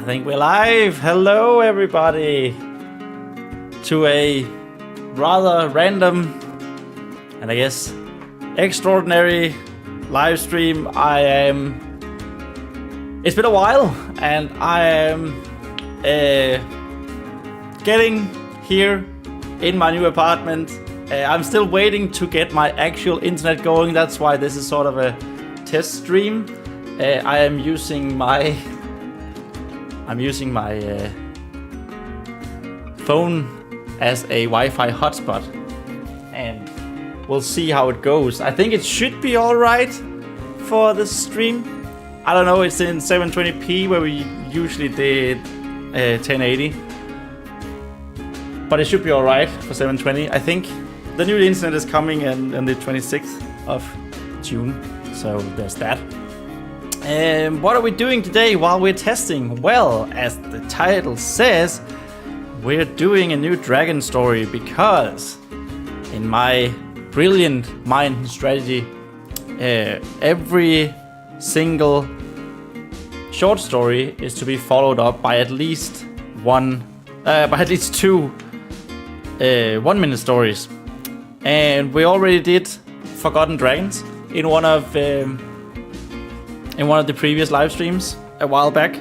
think we're live. Hello, everybody, to a rather random and I guess extraordinary live stream. It's been a while, and I am getting here in my new apartment. I'm still waiting to get my actual internet going. That's why this is sort of a test stream. I am using my phone as a Wi-Fi hotspot, and we'll see how it goes. I think it should be all right for the stream. I don't know. It's in 720p where we usually did 1080, but it should be all right for 720. I think the new internet is coming on the 26th of June, so there's that. What are we doing today while we're testing? Well, as the title says, we're doing a new dragon story because in my brilliant mind and strategy, every single short story is to be followed up by at least two 1 minute stories. And we already did Forgotten Dragons in one of the previous live streams a while back,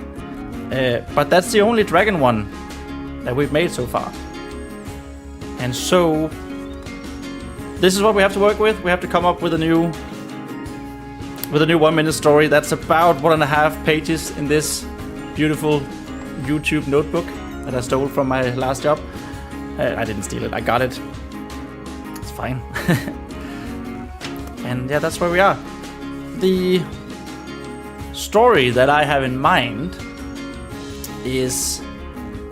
but that's the only dragon one that we've made so far. And so this is what we have to work with. We have to come up with a new 1 minute story that's about 1.5 pages in this beautiful YouTube notebook that I stole from my last job. I didn't steal it, I got it. It's fine. And yeah, that's where we are. The story that I have in mind is,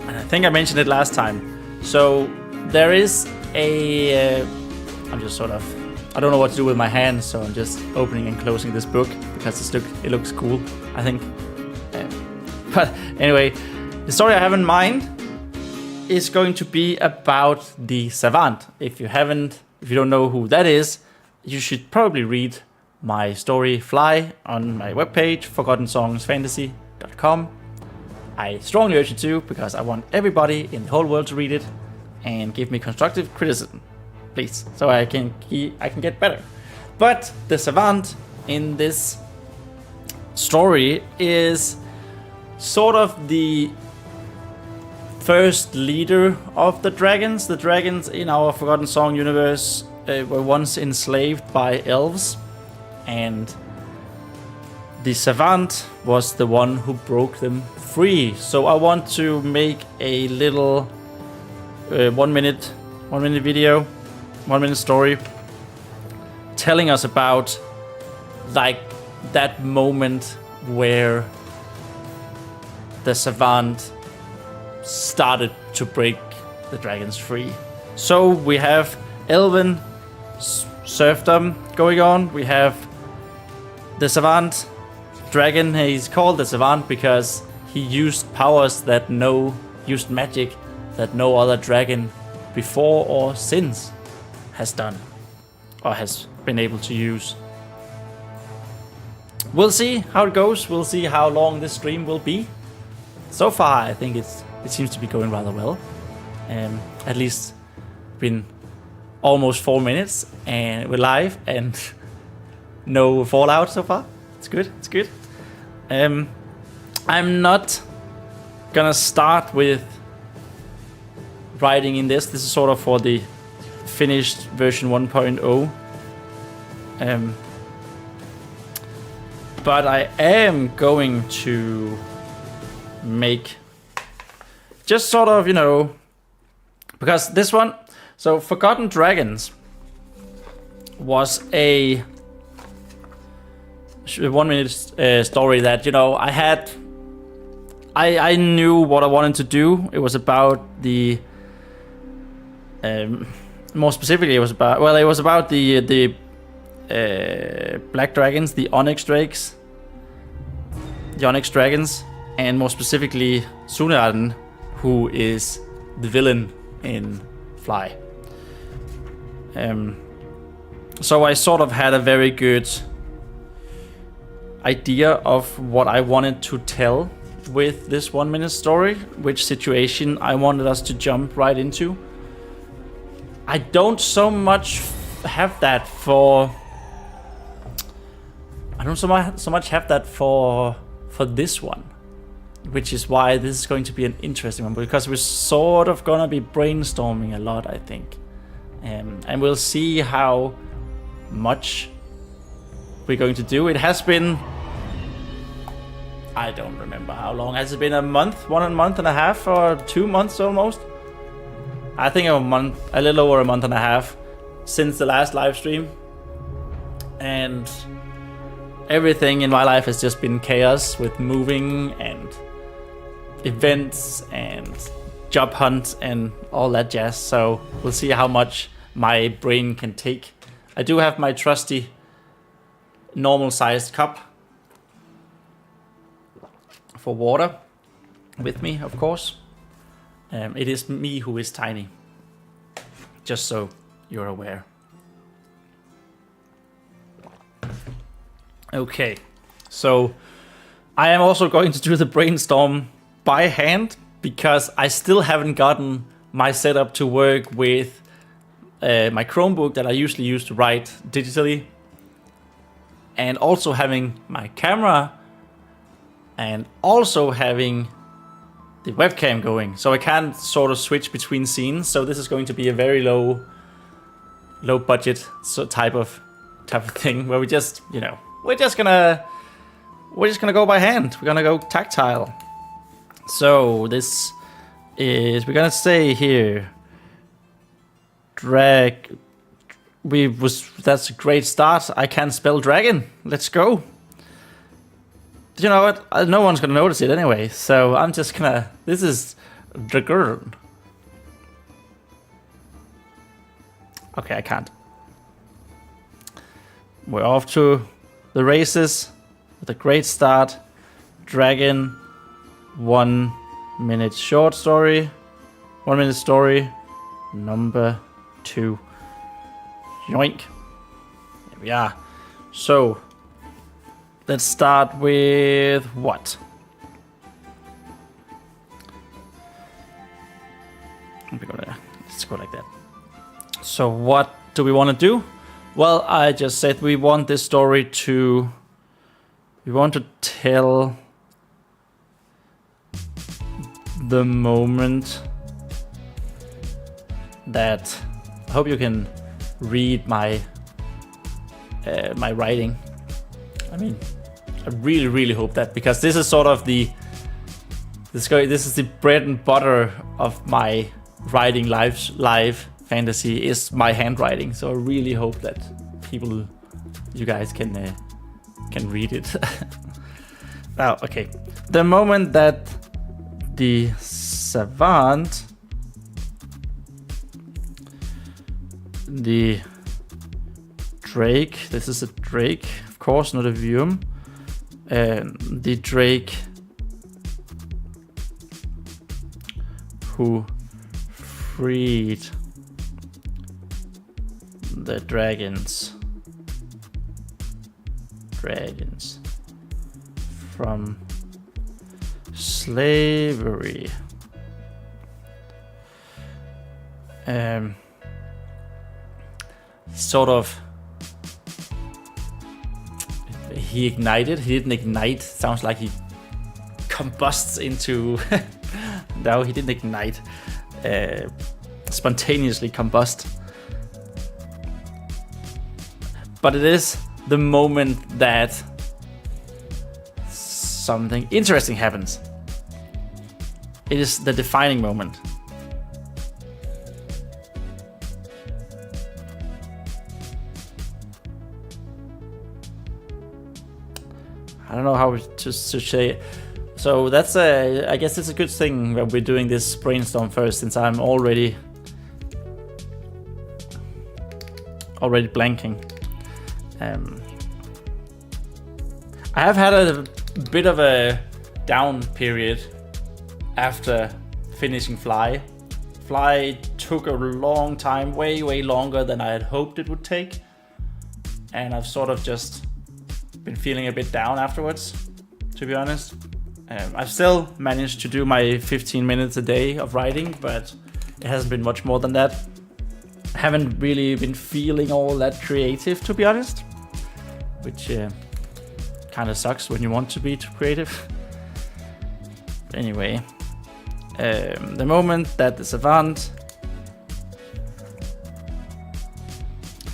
and I think I mentioned it last time, so there is I don't know what to do with my hands, so I'm just opening and closing this book because it looks cool, I think. But anyway, the story I have in mind is going to be about the Savant. If you don't know who that is, you should probably read my story Fly on my webpage, forgottensongsfantasy.com. I strongly urge you to, because I want everybody in the whole world to read it and give me constructive criticism, please, so I can get better. But the Savant in this story is sort of the first leader of the dragons. The dragons in our Forgotten Song universe were once enslaved by elves, and the Savant was the one who broke them free. So I want to make a little 1 minute video, 1 minute story, telling us about like that moment where the Savant started to break the dragons free. So we have elven serfdom going on. We have the Savant dragon. He's called the Savant because he used used magic that no other dragon before or since has done or has been able to use. We'll see how it goes. We'll see how long this stream will be. So far, I think it seems to be going rather well. At least been almost 4 minutes, and we're live, and no fallout so far. It's good. I'm not gonna start with writing in this. This is sort of for the finished version 1.0. But I am going to make just sort of, because this one, so Forgotten Dragons was a 1 minute story that, I knew what I wanted to do. It was about the, more specifically, it was about the black dragons, the onyx dragons, and more specifically Sunarden, who is the villain in Fly. So I sort of had a very good idea of what I wanted to tell with this 1 minute story, which situation I wanted us to jump right into. I don't so much have that for... I don't so much have that for this one, which is why this is going to be an interesting one, because we're sort of gonna be brainstorming a lot, I think, and we'll see how much we're going to do. It has been, I don't remember how long. Has it been a month, 1 month and a half, or 2 months almost? I think a month, a little over a month and a half since the last live stream, and everything in my life has just been chaos with moving and events and job hunt and all that jazz. So we'll see how much my brain can take. I do have my trusty normal sized cup for water with me, of course. It is me who is tiny, just so you're aware. Okay, so I am also going to do the brainstorm by hand, because I still haven't gotten my setup to work with my Chromebook that I usually use to write digitally, and also having my camera and also having the webcam going, so I can't sort of switch between scenes. So this is going to be a very low budget type of thing, where we just, you know, we're just gonna go by hand. We're gonna go tactile. So this is, we're gonna say here, that's a great start. I can spell dragon. Let's go. You know what? No one's gonna notice it anyway, so I'm just gonna, this is dragon. Okay, I can't. We're off to the races with a great start. Dragon, 1 minute short story, 1 minute story, number 2. Yoink. There we are. So let's start with what? Let's go like that. So what do we want to do? Well, I just said we want this story to... We want to tell the moment that... I hope you can read my my writing. I mean, I really hope that, because this is sort of the... This is the bread and butter of my writing live fantasy, is my handwriting. So I really hope that you guys can read it. Now, okay. The moment that the savant, the drake, this is a drake, of course, not a Vyum, the drake who freed the dragons from slavery. Sort of, he ignited. He didn't ignite. Sounds like he combusts into. No, he didn't ignite. Spontaneously combust. But it is the moment that something interesting happens. It is the defining moment. I don't know how to say it. So that's I guess it's a good thing that we're doing this brainstorm first, since I'm already blanking. I have had a bit of a down period after finishing Fly. Fly took a long time, way longer than I had hoped it would take, and I've sort of just been feeling a bit down afterwards, to be honest. I've still managed to do my 15 minutes a day of writing, but it hasn't been much more than that. I haven't really been feeling all that creative, to be honest, which kind of sucks when you want to be too creative. But anyway, the moment that the savant...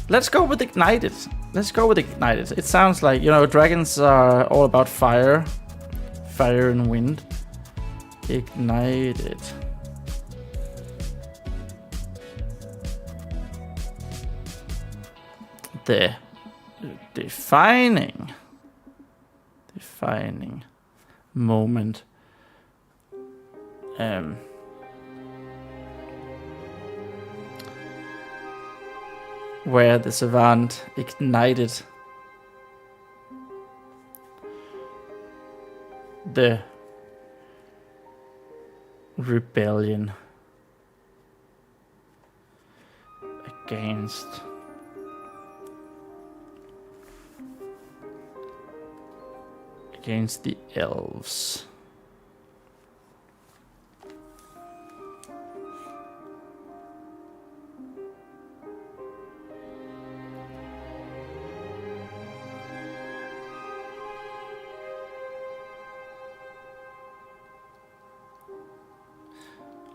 Let's go with ignited. It sounds like, dragons are all about fire. Fire and wind. Ignited. The defining moment. Where the savant ignited the rebellion against the elves.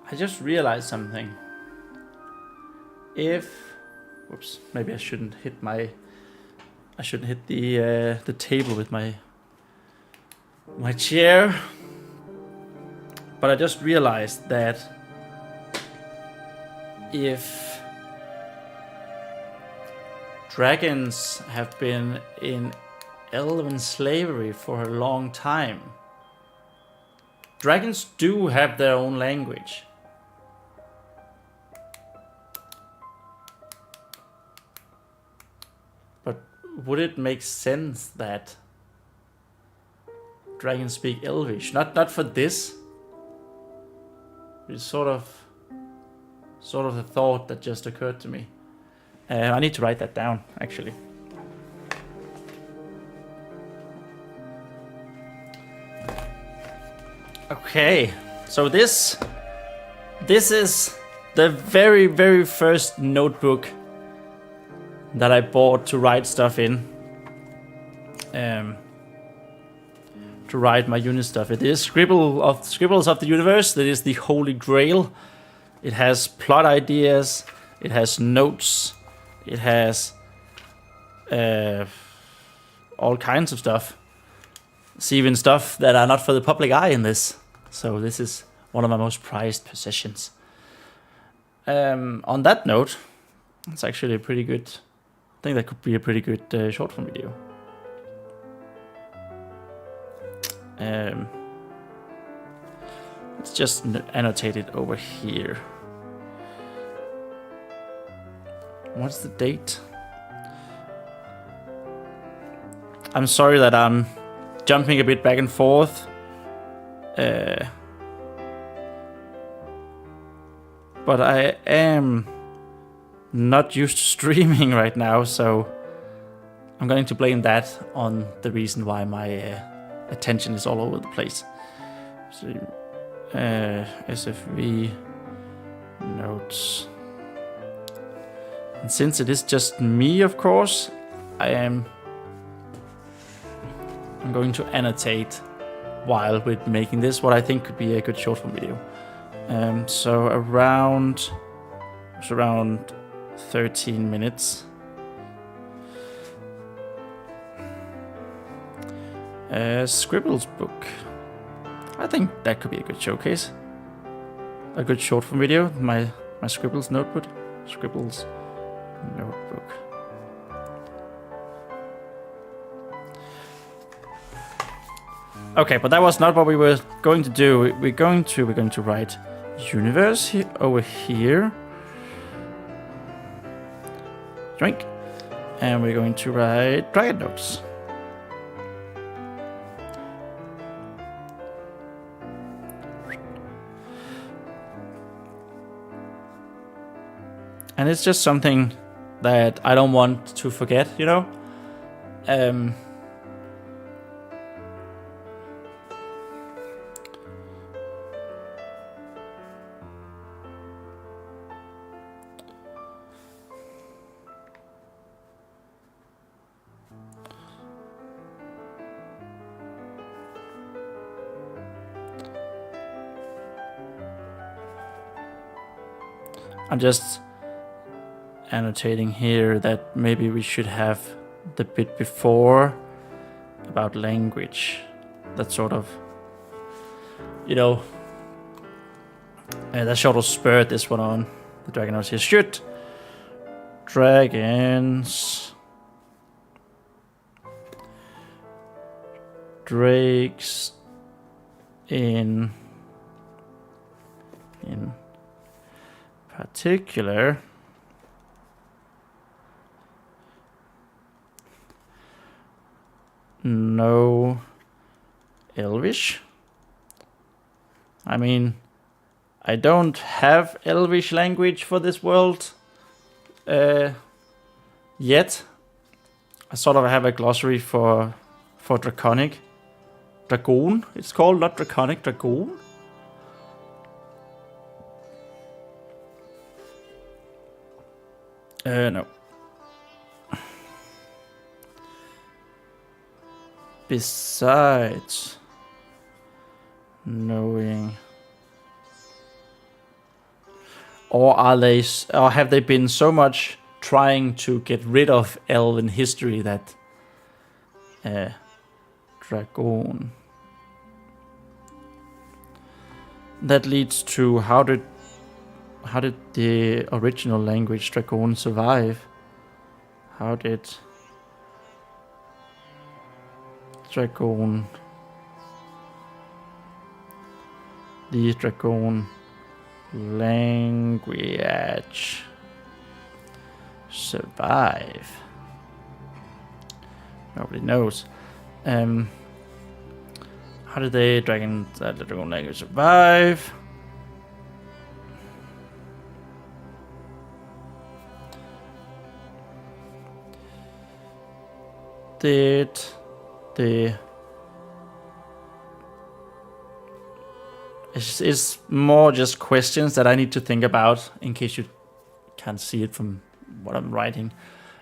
I just realized something. Whoops, maybe I shouldn't hit the table with my chair. But I just realized that if dragons have been in elven slavery for a long time, dragons do have their own language. But would it make sense that dragons speak Elvish? Not for this. It's sort of a thought that just occurred to me. I need to write that down, actually. Okay, so this is the very, very first notebook that I bought to write stuff in. To write my unit stuff. It is Scribbles of the Universe. That is the Holy Grail. It has plot ideas. It has notes. It has all kinds of stuff. It's even stuff that are not for the public eye in this. So this is one of my most prized possessions. On that note, it's actually a pretty good... I think that could be a pretty good short form video. Let's just annotate it over here. What's the date? I'm sorry that I'm jumping a bit back and forth. But I am not used to streaming right now, so I'm going to blame that on the reason why my attention is all over the place. So, SFV notes. And since it is just me, of course, I'm going to annotate while we're making this what I think could be a good short form video. So around 13 minutes. Scribbles book. I think that could be a good showcase. A good short form video. My Scribbles notebook. Scribbles notebook. Okay, but that was not what we were going to do. We're going to write universe here, over here. Drink. And we're going to write dragon notes. And it's just something that I don't want to forget, you know? I'm just annotating here that maybe we should have the bit before about language. That sort of, that sort of spurred this one on. The dragon knows here. Should dragons, drakes in particular know Elvish? I mean, I don't have Elvish language for this world yet. I sort of have a glossary for Draconic. Dragoon, it's called, not Draconic, Dragoon. No. Besides knowing, or have they been so much trying to get rid of elven history that dragoon, that leads to how did the original language dragoon survive? How did dragoon, the dragoon language survive? Nobody knows. How did the dragon language survive? Did the it's more just questions that I need to think about in case you can't see it from what I'm writing.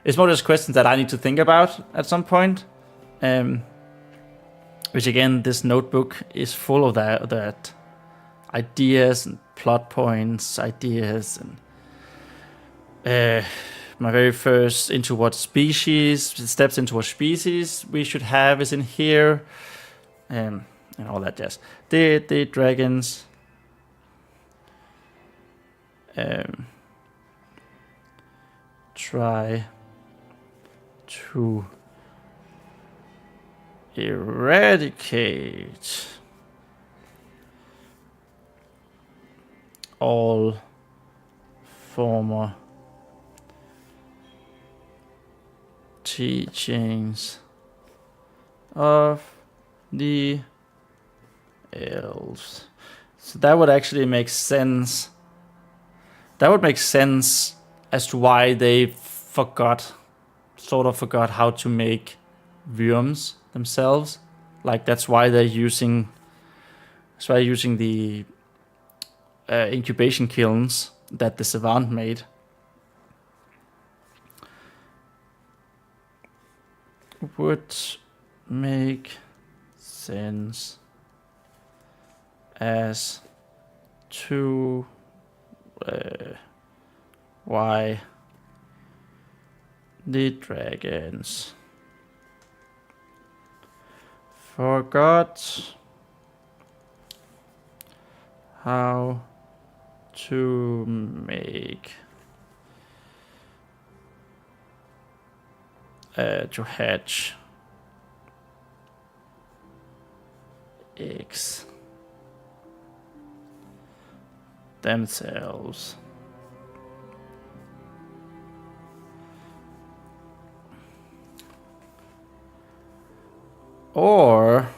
It's more just questions that I need to think about at some point. Which again, this notebook is full of that ideas and plot points, ideas, and my very first steps into what species we should have is in here, and all that jazz. The dragons try to eradicate all former teachings of the elves. So that would actually make sense. That would make sense as to why they forgot how to make worms themselves. Like that's why they're using the incubation kilns that the savant made. Would make sense as to why the dragons forgot how to make to hatch eggs themselves. Or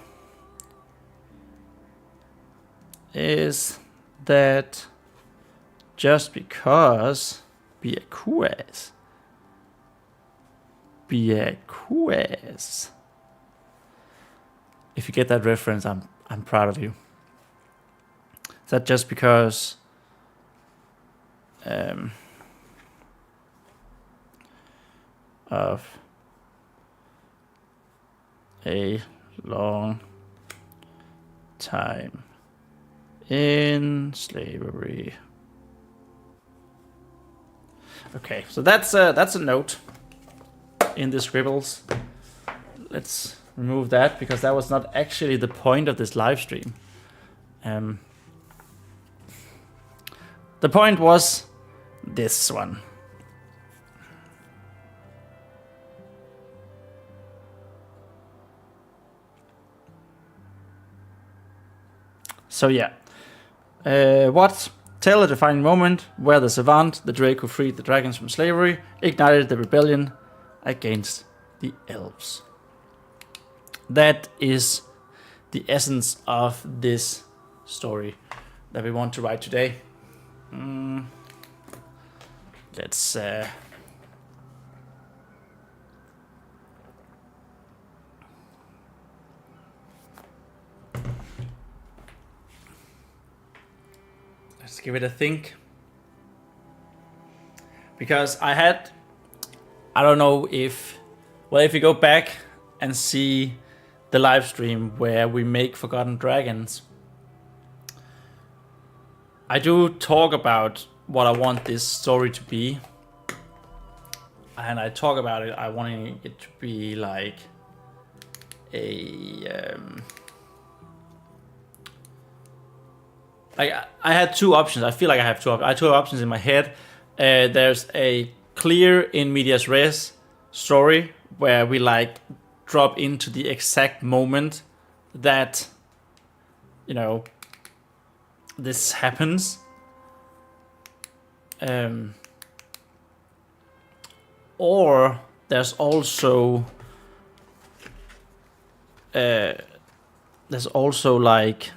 is that just because Biakuas? If you get that reference, I'm proud of you. Is that just because of a long time in slavery Okay, so that's a note in the scribbles. Let's remove that because that was not actually the point of this live stream. The point was this one. So yeah, what? Tell a defining moment where the savant, the Drake who freed the dragons from slavery, ignited the rebellion against the elves. That is the essence of this story that we want to write today. Let's give it a think. Because I don't know if you go back and see the live stream where we make Forgotten Dragons, I do talk about what I want this story to be. And I talk about it, I want it to be like a... I had two options. I feel like I have two options. I had two options in my head. There's a clear in medias res story where we like drop into the exact moment that, you know, this happens. Or there's also like,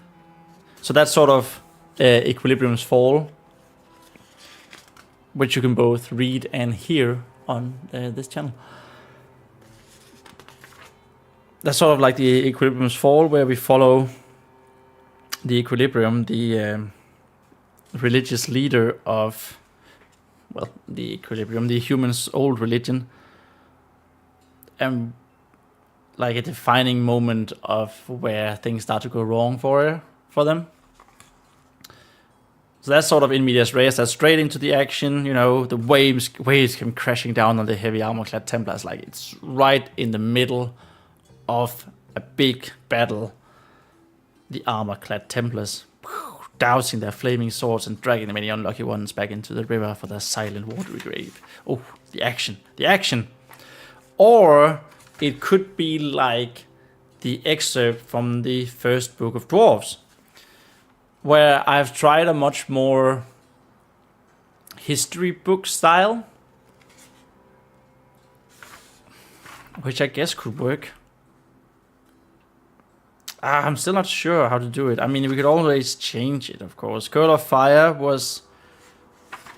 so that's sort of Equilibrium's Fall, which you can both read and hear on this channel. That's sort of like the Equilibrium's Fall, where we follow the Equilibrium, the religious leader of, well, the Equilibrium, the humans' old religion, and like a defining moment of where things start to go wrong for them. So that's sort of in medias res. That's straight into the action. You know, the waves come crashing down on the heavy armor-clad Templars. Like, it's right in the middle of a big battle. The armor-clad Templars dousing their flaming swords and dragging the many unlucky ones back into the river for their silent watery grave. Oh, the action. Or it could be like the excerpt from the first book of Dwarves, where I've tried a much more history book style, which I guess could work. I'm still not sure how to do it. I mean, we could always change it, of course. Curl of Fire was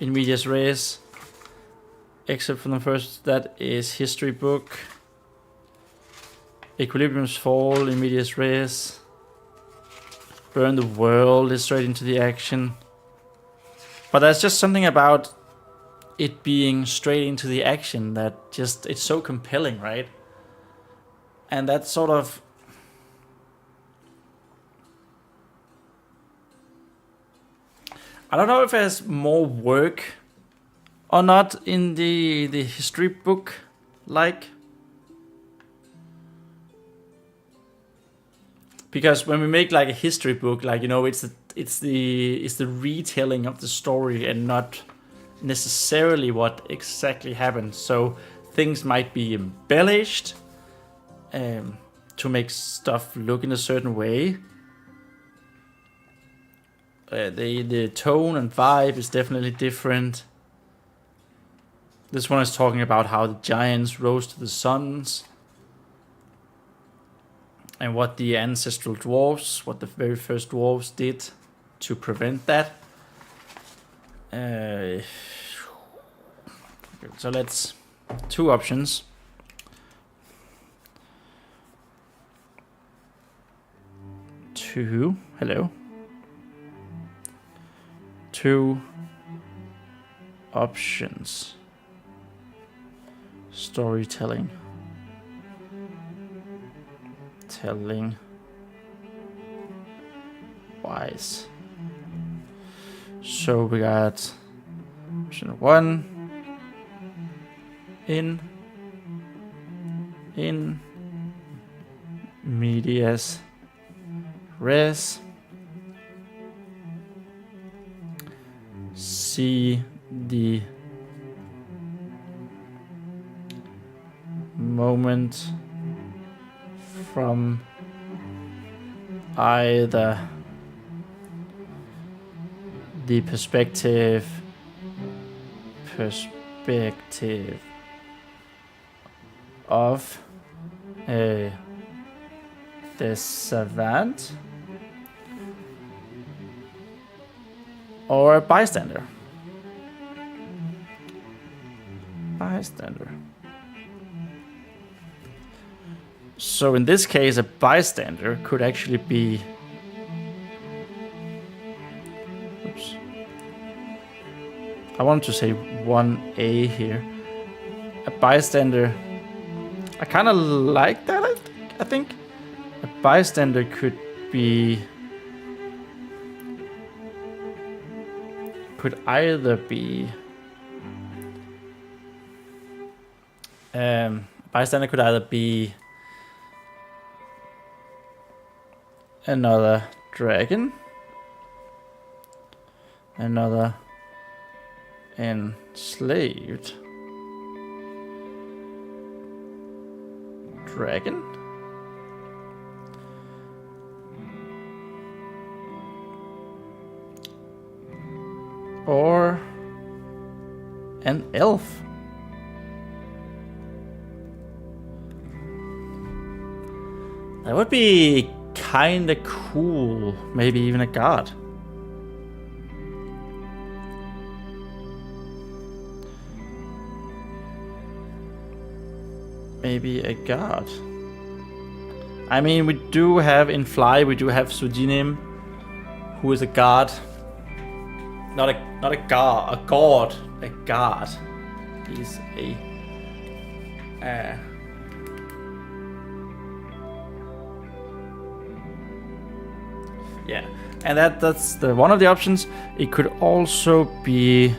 in medias res, except from the first, that is history book. Equilibrium's Fall in medias res. Burn the World is straight into the action. But there's just something about it being straight into the action that just, it's so compelling, right? And that's sort of... I don't know if there's more work or not in the history book, like... Because when we make like a history book, like, you know, it's the retelling of the story and not necessarily what exactly happened. So things might be embellished to make stuff look in a certain way. The tone and vibe is definitely different. This one is talking about how the giants rose to the suns. And what the ancestral dwarves, what the very first dwarves did to prevent that. So let's... Two options. Hello. Two options. Storytelling. Telling wise. So we got option 1, in medias res, see the moment from either the perspective of the savant or a bystander. So in this case, a bystander could actually be... Oops. I wanted to say 1A here. A bystander... I kind of like that, I think. A bystander could be... Could either be... bystander could either be another dragon, another enslaved dragon, or an elf. That would be kinda cool. Maybe even a god. Maybe a god. I mean, we do have in Fly, we do have Sujinim, who is a god. Not a god, a god. A god. He's a... yeah, and that's the one of the options. It could also be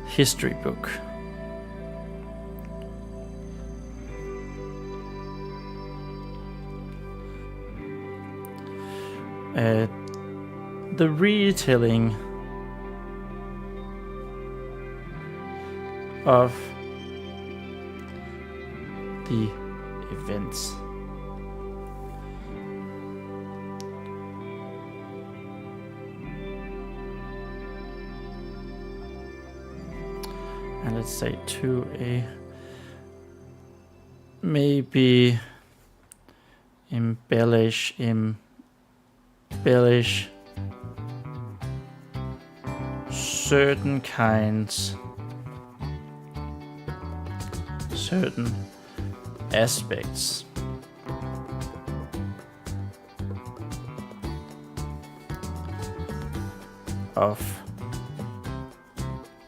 history book. The retelling of the events. And let's say 2A. Maybe embellish certain kinds, certain aspects of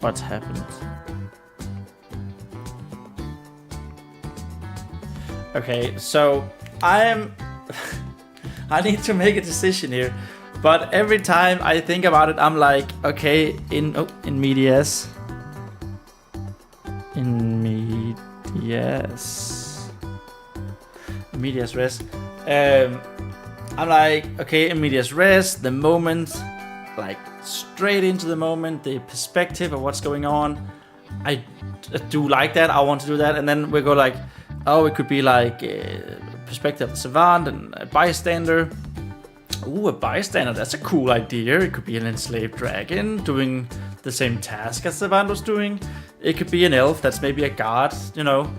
what's happened. Okay, so I need to make a decision here, but every time I think about it, I'm like, okay, in medias res. I'm like, okay, in medias res, the moment, like straight into the moment, the perspective of what's going on. I do like that. I want to do that, and then we go like, oh, it could be like perspective of the savant and a bystander. Ooh, a bystander, that's a cool idea. It could be an enslaved dragon doing the same task as the savant was doing. It could be an elf that's maybe a god, you know.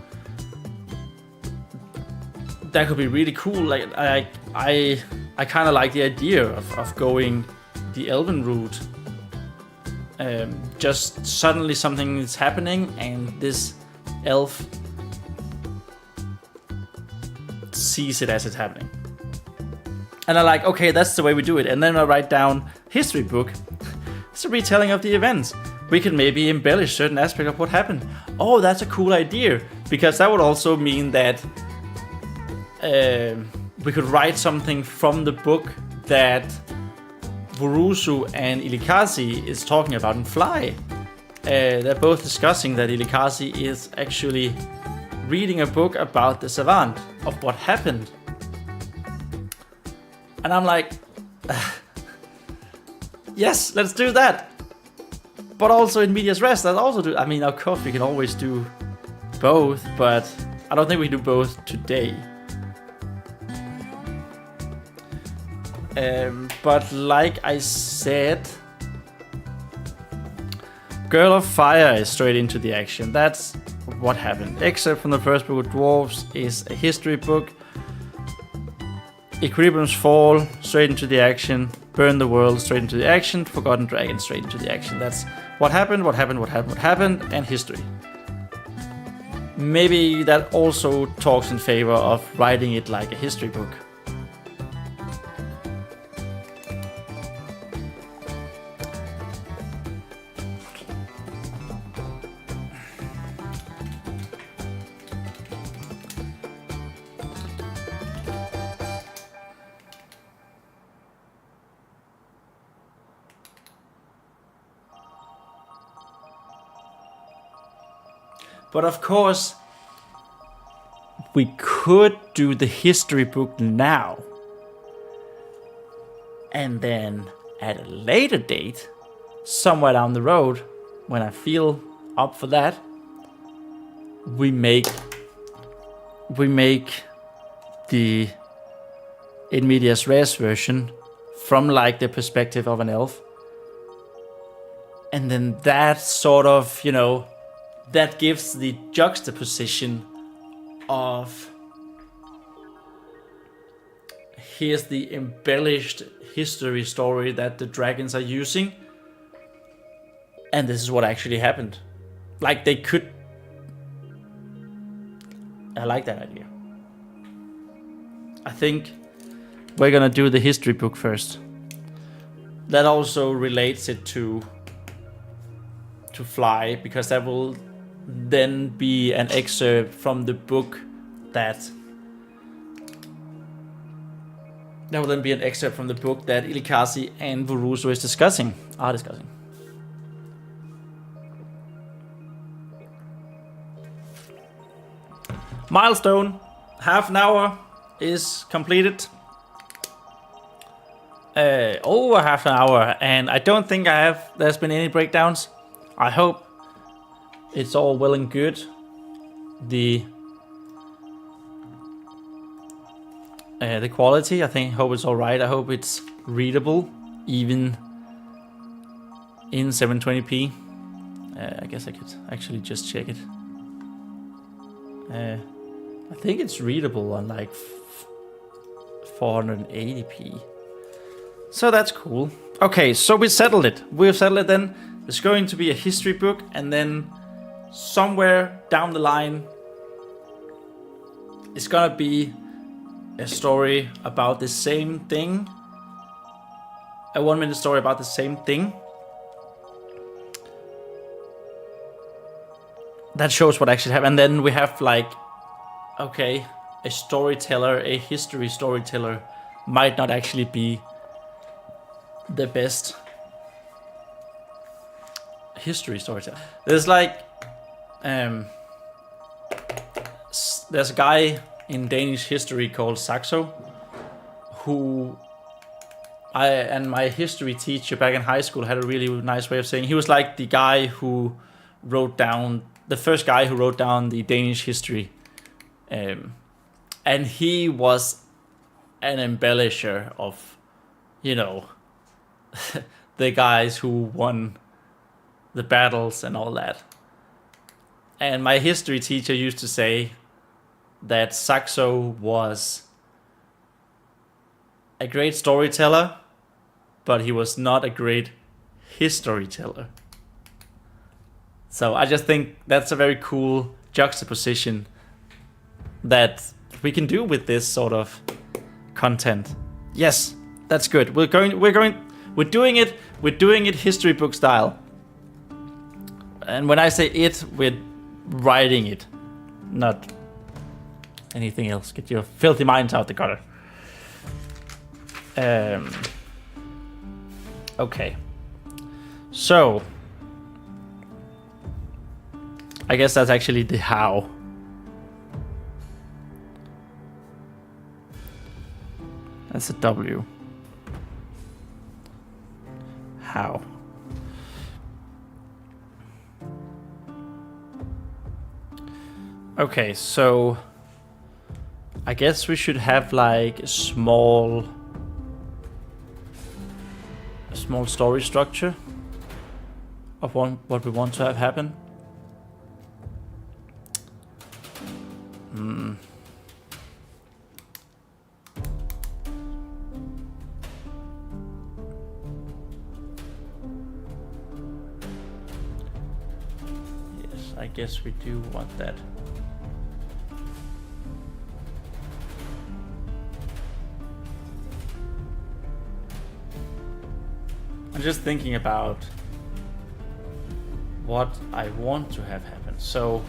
That could be really cool. Like I kind of like the idea of going the elven route. Just suddenly something is happening and this elf sees it as it's happening. And I'm like, okay, that's the way we do it. And then I write down history book. It's a retelling of the events. We can maybe embellish certain aspect of what happened. Oh, that's a cool idea. Because that would also mean that we could write something from the book that Vurusu and Ilikazi is talking about in Fly. they're both discussing that Ilikazi is actually reading a book about the savant, of what happened. And I'm like, yes, let's do that. But also in medias res, let's also do. I mean, of course, we can always do both, but I don't think we can do both today. But like I said, Girl of Fire is straight into the action. That's what happened. Except from the first book of Dwarves is a history book. Equilibrium's Fall, straight into the action. Burn the World, straight into the action. Forgotten Dragon, straight into the action. That's what happened, and history. Maybe that also talks in favor of writing it like a history book. But of course, we could do the history book now. And then at a later date, somewhere down the road, when I feel up for that, we make the in medias res version from like the perspective of an elf. And then that sort of, you know, that gives the juxtaposition of here's the embellished history story that the dragons are using, and this is what actually happened. Like they could. I like that idea. I think we're gonna do the history book first. That also relates it to Fly, because that will then be an excerpt from the book that Ilikazi and Vuruso are discussing. Milestone, half an hour is completed. Over half an hour, and I don't think there's been any breakdowns. I hope it's all well and good. The quality, I hope it's all right. I hope it's readable, even in 720p. I guess I could actually just check it. I think it's readable on like 480p. So that's cool. Okay, so we settled it. We've settled it then. There's going to be a history book, and then somewhere down the line, it's gonna be a story about the same thing. A 1-minute story about the same thing. That shows what actually happened. And then we have like, okay, a storyteller, a history storyteller might not actually be the best history storyteller. There's like there's a guy in Danish history called Saxo, who my history teacher back in high school had a really nice way of saying. He was like the guy who the first guy who wrote down the Danish history, and he was an embellisher of, you know, the guys who won the battles and all that. And my history teacher used to say that Saxo was a great storyteller, but he was not a great historyteller. So I just think that's a very cool juxtaposition that we can do with this sort of content. Yes, that's good. We're doing it history book style. And when I say it, we're writing it, not anything else. Get your filthy minds out the gutter. Okay. So I guess that's actually the how. That's a W. How. Okay, so I guess we should have like a small story structure of what we want to have happen. Yes, I guess we do want that. I'm just thinking about what I want to have happen. So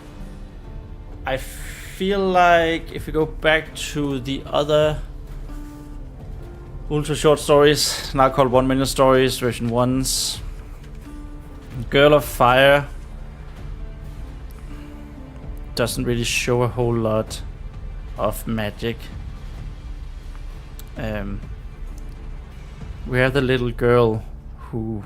I feel like if we go back to the other ultra short stories, now called 1 minute stories, version 1's, Girl of Fire doesn't really show a whole lot of magic. We have the little girl who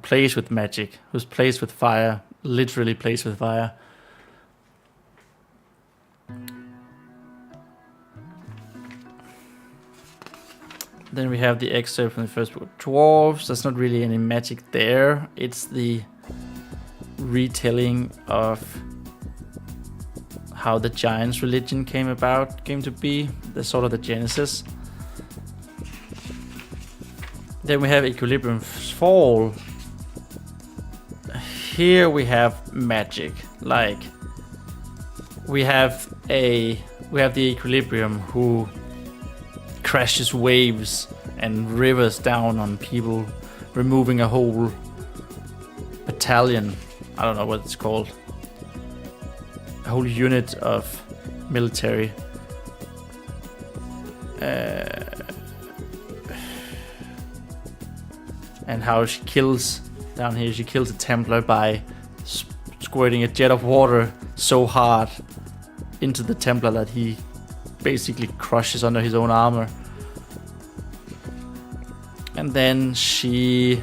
plays with magic, who plays with fire, literally plays with fire. Then we have the excerpt from the first book, Dwarves. There's not really any magic there. It's the retelling of how the giants' religion came to be, the sort of the genesis. Then we have Equilibrium Fall. Here we have magic. Like we have the Equilibrium who crashes waves and rivers down on people, removing a whole battalion. I don't know what it's called. A whole unit of military. And how she kills down here. She kills a Templar by squirting a jet of water so hard into the Templar that he basically crushes under his own armor. And then she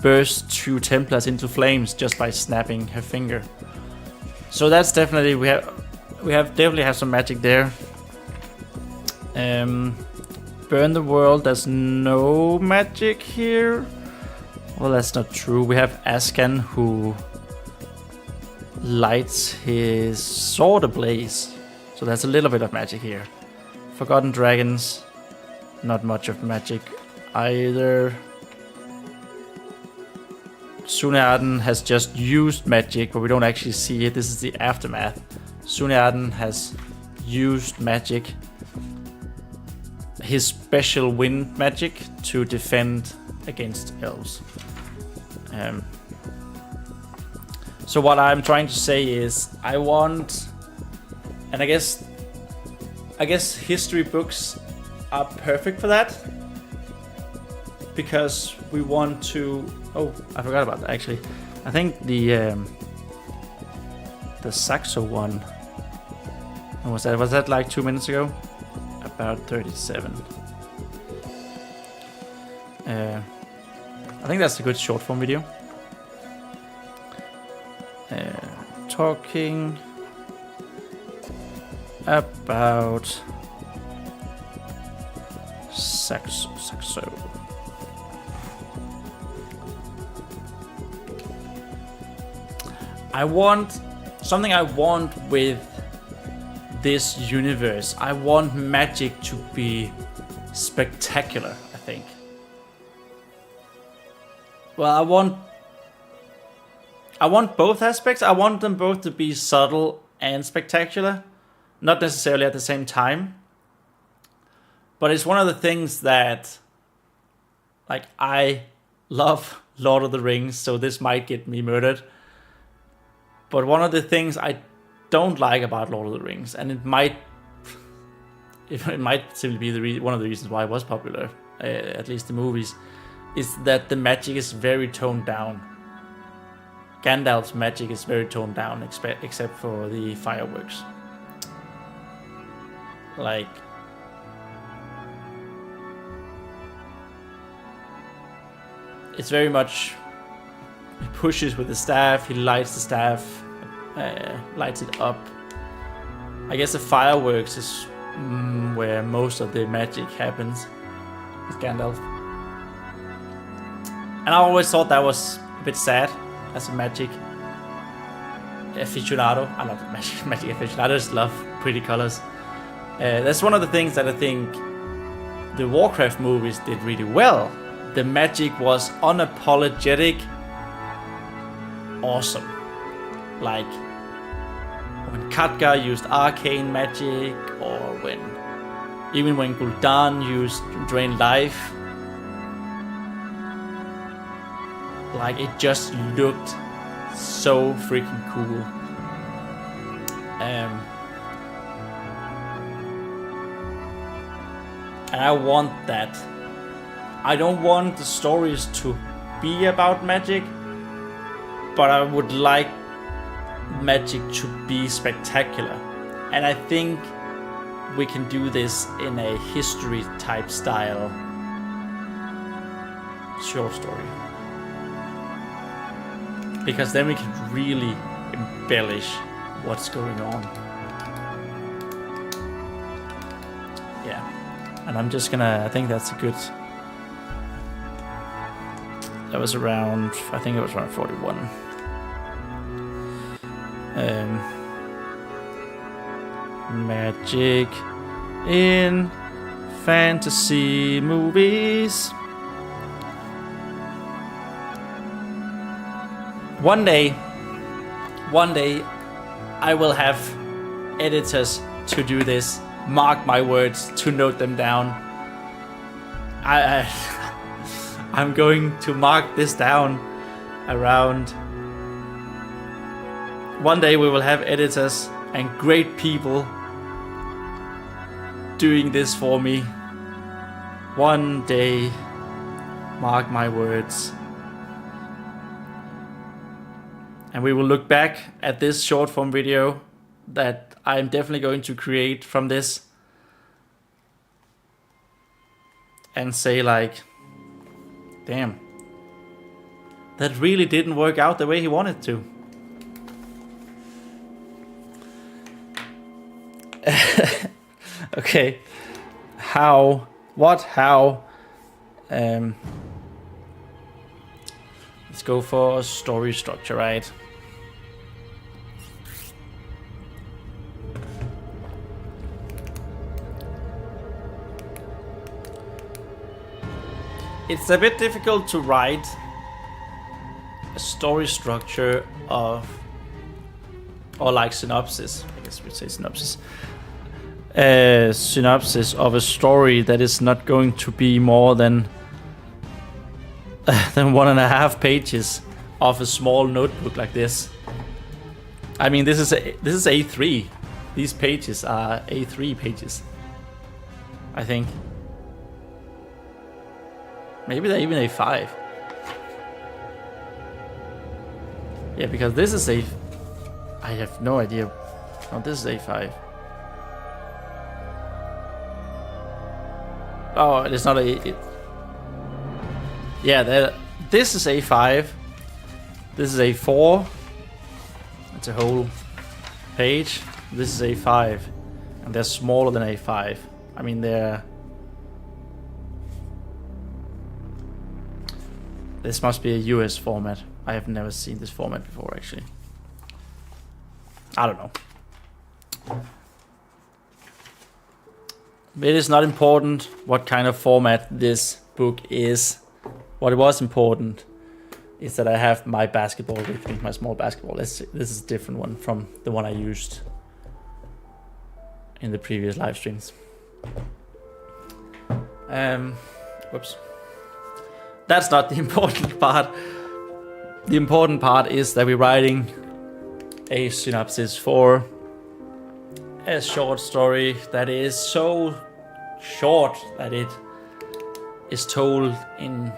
bursts 2 Templars into flames just by snapping her finger. So that's definitely we definitely have some magic there. Burn the World, there's no magic here. Well, that's not true. We have Ascan who lights his sword ablaze. So there's a little bit of magic here. Forgotten Dragons, not much of magic either. Suneaden has just used magic, but we don't actually see it. This is the aftermath. Suneaden has used magic, his special wind magic, to defend against elves. So what I'm trying to say is I want, and I guess history books are perfect for that, because we want to. Oh, I forgot about that actually. I think the Saxo one. Was that like 2 minutes ago? About 37. I think that's a good short form video. Talking about Saxo. I want with this universe. I want magic to be spectacular, I think. Well, I want both aspects. I want them both to be subtle and spectacular, not necessarily at the same time. But it's one of the things that, like, I love Lord of the Rings, so this might get me murdered. But one of the things I don't like about Lord of the Rings, and it might simply be one of the reasons why it was popular, at least the movies, is that the magic is very toned down. Gandalf's magic is very toned down, except for the fireworks. Like, it's very much, he pushes with the staff, he lights the staff, lights it up. I guess the fireworks is where most of the magic happens with Gandalf. And I always thought that was a bit sad as a magic aficionado. I'm not a magic aficionado, I just love pretty colors. That's one of the things that I think the Warcraft movies did really well. The magic was unapologetic, awesome. Like when Khadgar used arcane magic, or even when Gul'dan used Drain Life. Like, it just looked so freaking cool. And I want that. I don't want the stories to be about magic, but I would like magic to be spectacular. And I think we can do this in a history type style short story. Because then we can really embellish what's going on. Yeah. And I'm just gonna, I think that's a good, that was around, I think it was around 41. Magic in fantasy movies. One day, I will have editors to do this. Mark my words, to note them down. I'm going to mark this down around. One day we will have editors and great people doing this for me. One day, mark my words. And we will look back at this short form video that I'm definitely going to create from this and say like, damn, that really didn't work out the way he wanted to. Okay, how? Let's go for story structure, right? It's a bit difficult to write a story structure of, or like synopsis, I guess we'd say synopsis. A synopsis of a story that is not going to be more than 1.5 pages of a small notebook like this. I mean, this is A3. These pages are A3 pages, I think. Maybe they're even A5. Yeah, because this is I have no idea. Oh, this is A5. Oh, it's not yeah, this is A5. This is A4. It's a whole page. This is A5. And they're smaller than A5. I mean, this must be a US format. I have never seen this format before, actually. I don't know. It is not important what kind of format this book is. What was important is that I have my basketball with me, my small basketball. This is a different one from the one I used in the previous live streams. Whoops. That's not the important part. The important part is that we're writing a synopsis for a short story that is so short that it is told in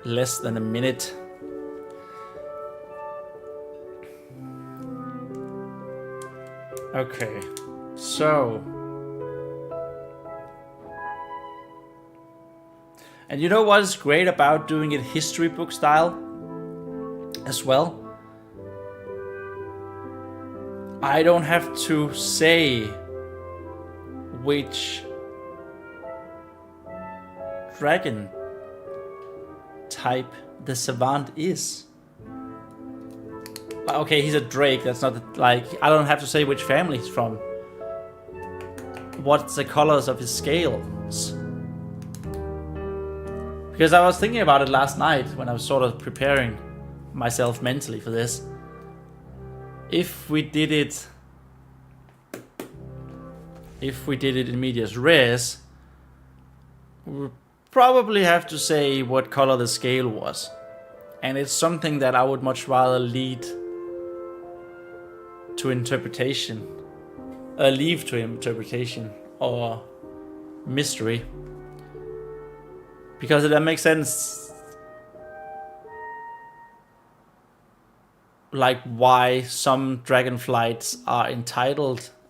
less than a minute. Okay, so... And you know what is great about doing it history book style as well? I don't have to say which dragon type the savant is. Okay, he's a drake, that's not like... I don't have to say which family he's from. What's the colors of his scales? Because I was thinking about it last night when I was sort of preparing myself mentally for this. If we did it in medias res, we would probably have to say what color the scale was. And it's something that I would much rather leave to interpretation or mystery. Because that makes sense, like why some dragonflights are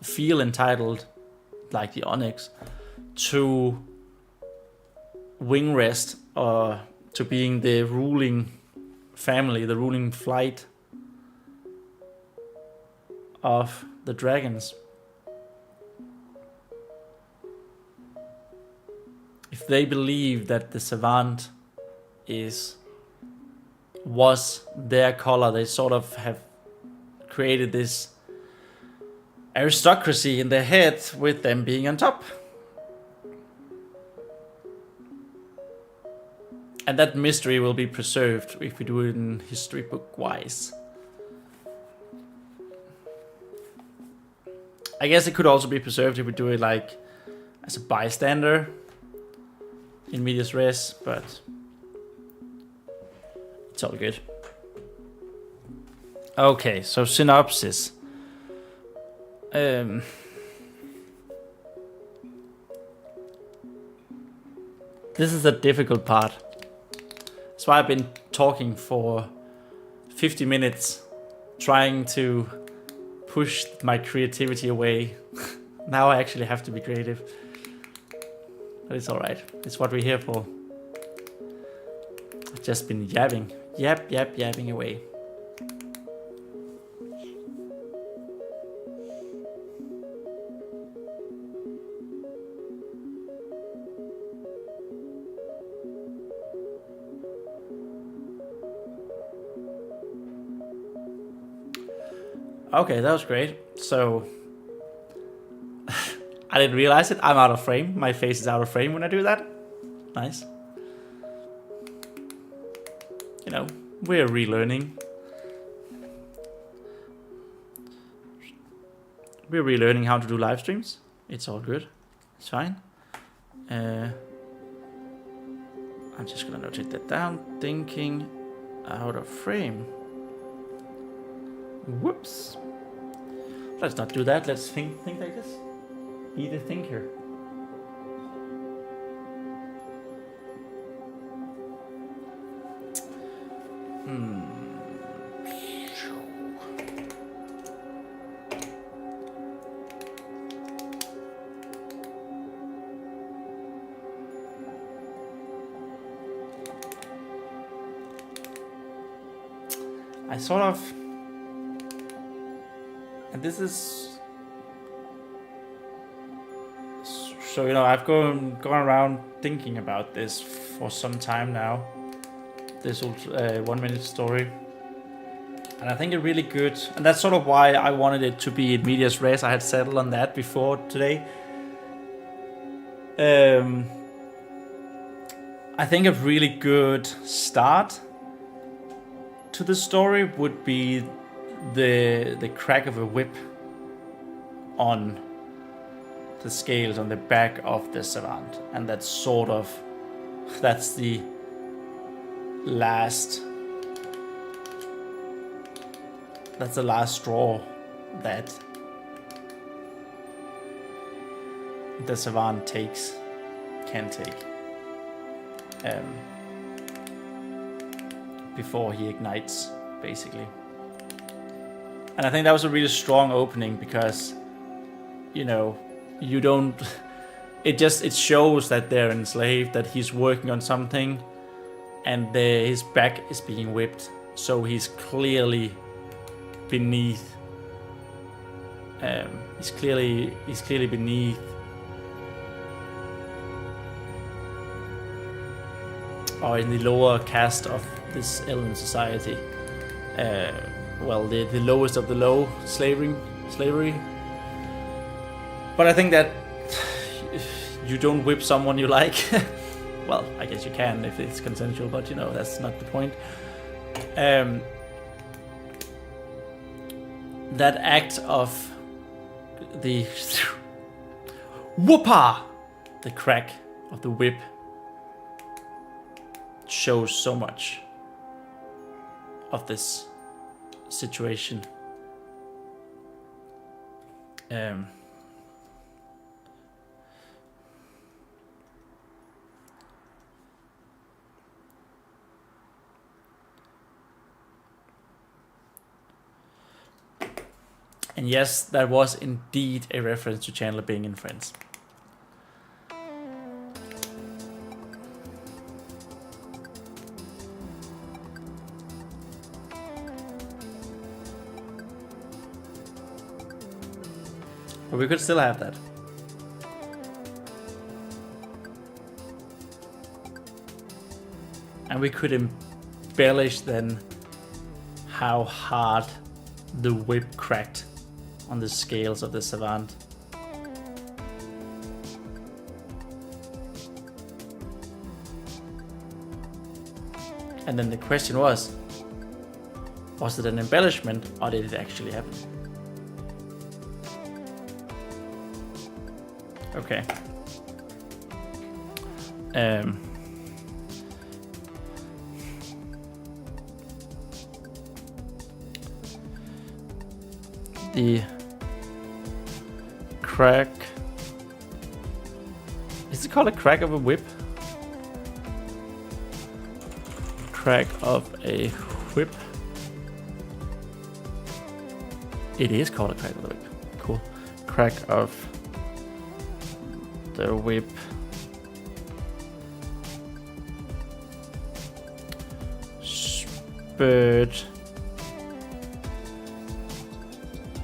feel entitled, like the onyx, to wing rest or to being the ruling family, the ruling flight of the dragons. If they believe that the savant was their color, they sort of have created this aristocracy in their head with them being on top. And that mystery will be preserved if we do it in history book wise. I guess it could also be preserved if we do it like as a bystander in medias res, but it's all good. Okay, so synopsis. This is a difficult part. That's why I've been talking for 50 minutes, trying to push my creativity away. Now I actually have to be creative. But it's alright. It's what we're here for. I've just been yapping. Yapping away. Okay, that was great. So... I didn't realize it. I'm out of frame. My face is out of frame when I do that. Nice. You know, we're relearning. We're relearning how to do live streams. It's all good. It's fine. I'm just gonna notate that down. Thinking out of frame. Whoops. Let's not do that. Let's think like this. Be the thinker. I sort of... And this is... So, you know, I've gone around thinking about this for some time now. This 1 minute story. And I think it's really good. And that's sort of why I wanted it to be in medias res. I had settled on that before today. I think a really good start to the story would be the crack of a whip on the scales on the back of the savant, and that's the last straw that the savant can take. before he ignites, basically. And I think that was a really strong opening because, you know, you don't. It shows that they're enslaved, that he's working on something, and his back is being whipped, so he's clearly beneath. He's clearly beneath. Or in the lower caste of this alien society. Well, the lowest of the low slavery. But I think that you don't whip someone you like. Well, I guess you can if it's consensual, but you know, that's not the point. That act of the whoopah, the crack of the whip, shows so much of this situation. And yes, that was indeed a reference to Chandler being in Friends. But we could still have that. And we could embellish then how hard the whip cracked on the scales of the savant. And then the question was it an embellishment or did it actually happen? Okay. The crack. Is it called a crack of a whip? Crack of a whip. It is called a crack of the whip. Cool. Crack of the whip. Spurred.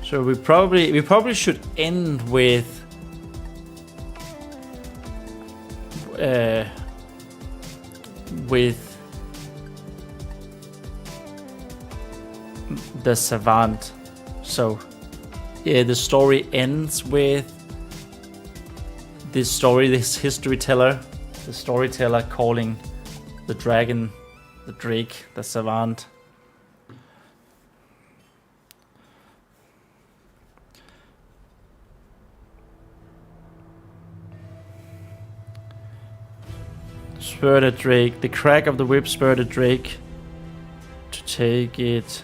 So we probably should end with the savant. So yeah, the story ends with this storyteller calling the dragon, the drake, the savant. Spurred a drake. The crack of the whip spurred a drake to take it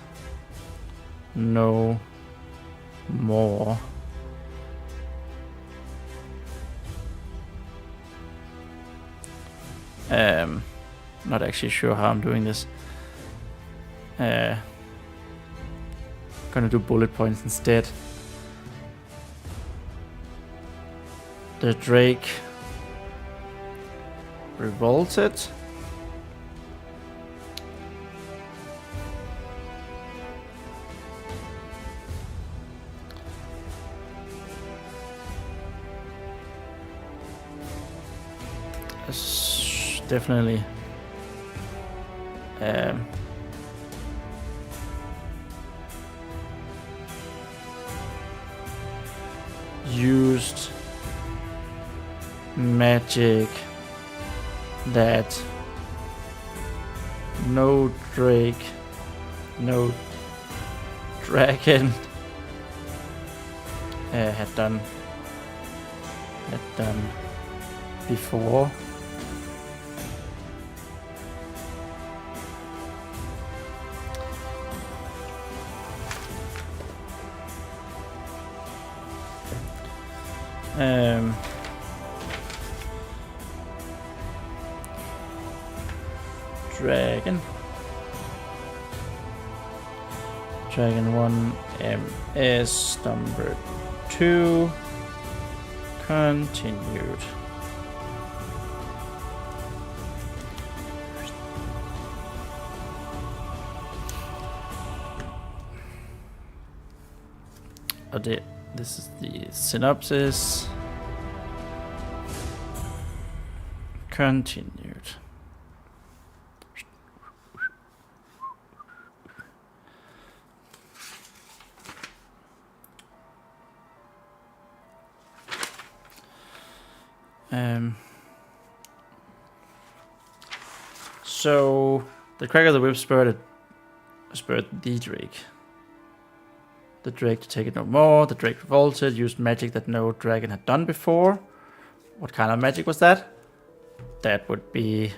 no more. Not actually sure how I'm doing this. Gonna do bullet points instead. The drake revolted. Definitely used magic that no drake, no dragon had done before. Dragon. Dragon 1 MS number 2 continued. This is the synopsis. Continued. So the crack of the whip spurred the Drake. The Drake to take it no more. The Drake revolted, used magic that no dragon had done before. What kind of magic was that? That would be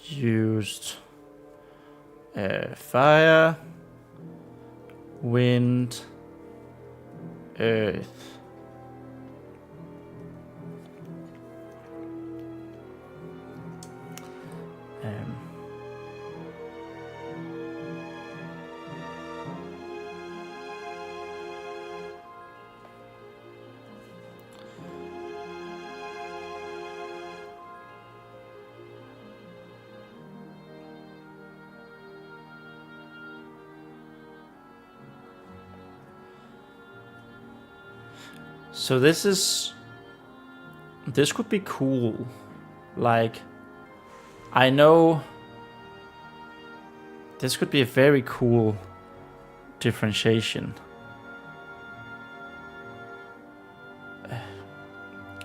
used fire, wind, earth. So this could be cool. Like, I know this could be a very cool differentiation.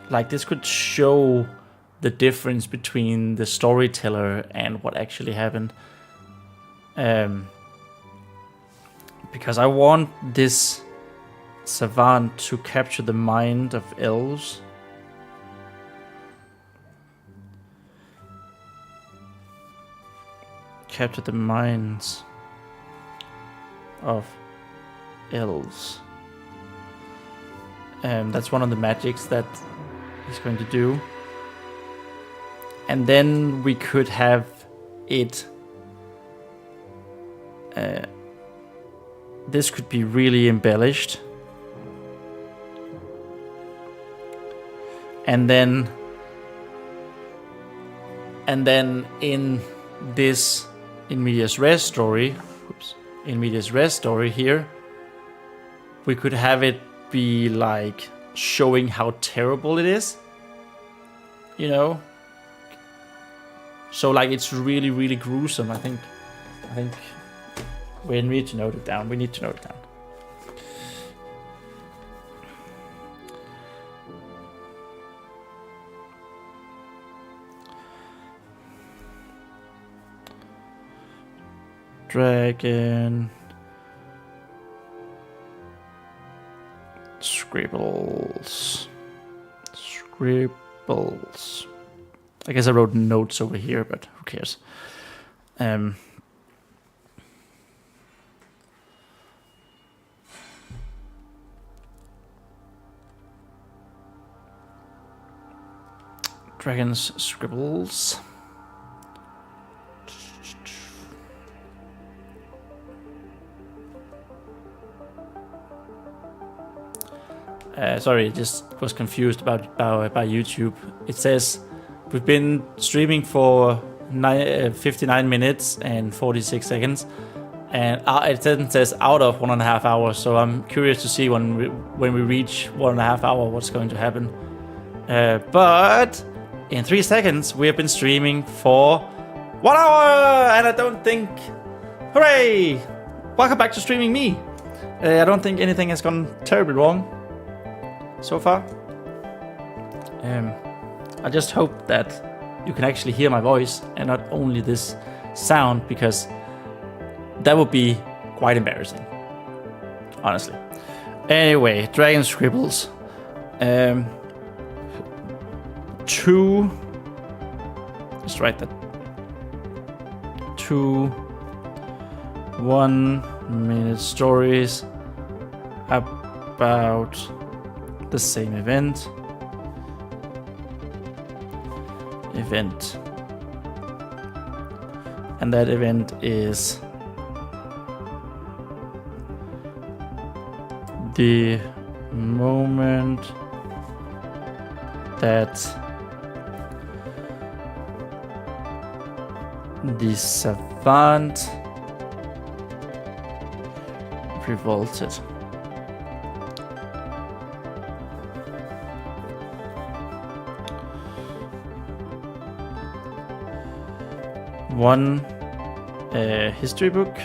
Like, this could show the difference between the storyteller and what actually happened. Because I want this savant to capture the mind of elves. Capture the minds of elves. That's one of the magics that he's going to do. And then we could have it. This could be really embellished. And then in this in medias res story, here, we could have it be like showing how terrible it is, you know. So like it's really, really gruesome. I think we need to note it down. Dragon scribbles. I guess I wrote notes over here, but who cares? Dragon's scribbles. Sorry, just was confused about YouTube. It says we've been streaming for 59 minutes and 46 seconds, and it then says out of 1.5 hours. So I'm curious to see when we reach 1.5 hours what's going to happen. But in 3 seconds we have been streaming for 1 hour, and I don't think. Hooray! Welcome back to Streaming Me. I don't think anything has gone terribly wrong so far. I just hope that you can actually hear my voice and not only this sound, because that would be quite embarrassing, honestly. Anyway, Dragon Scribbles. 2. Let's write that. 2 1-minute stories about the same event. And that event is the moment that the savant revolted. One history book.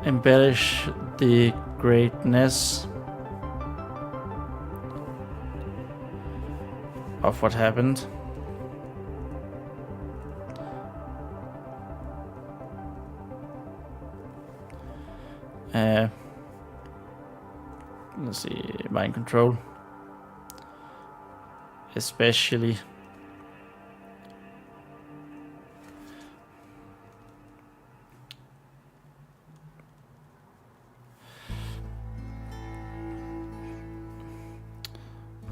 Embellish the greatness of what happened. Let's see, mind control, especially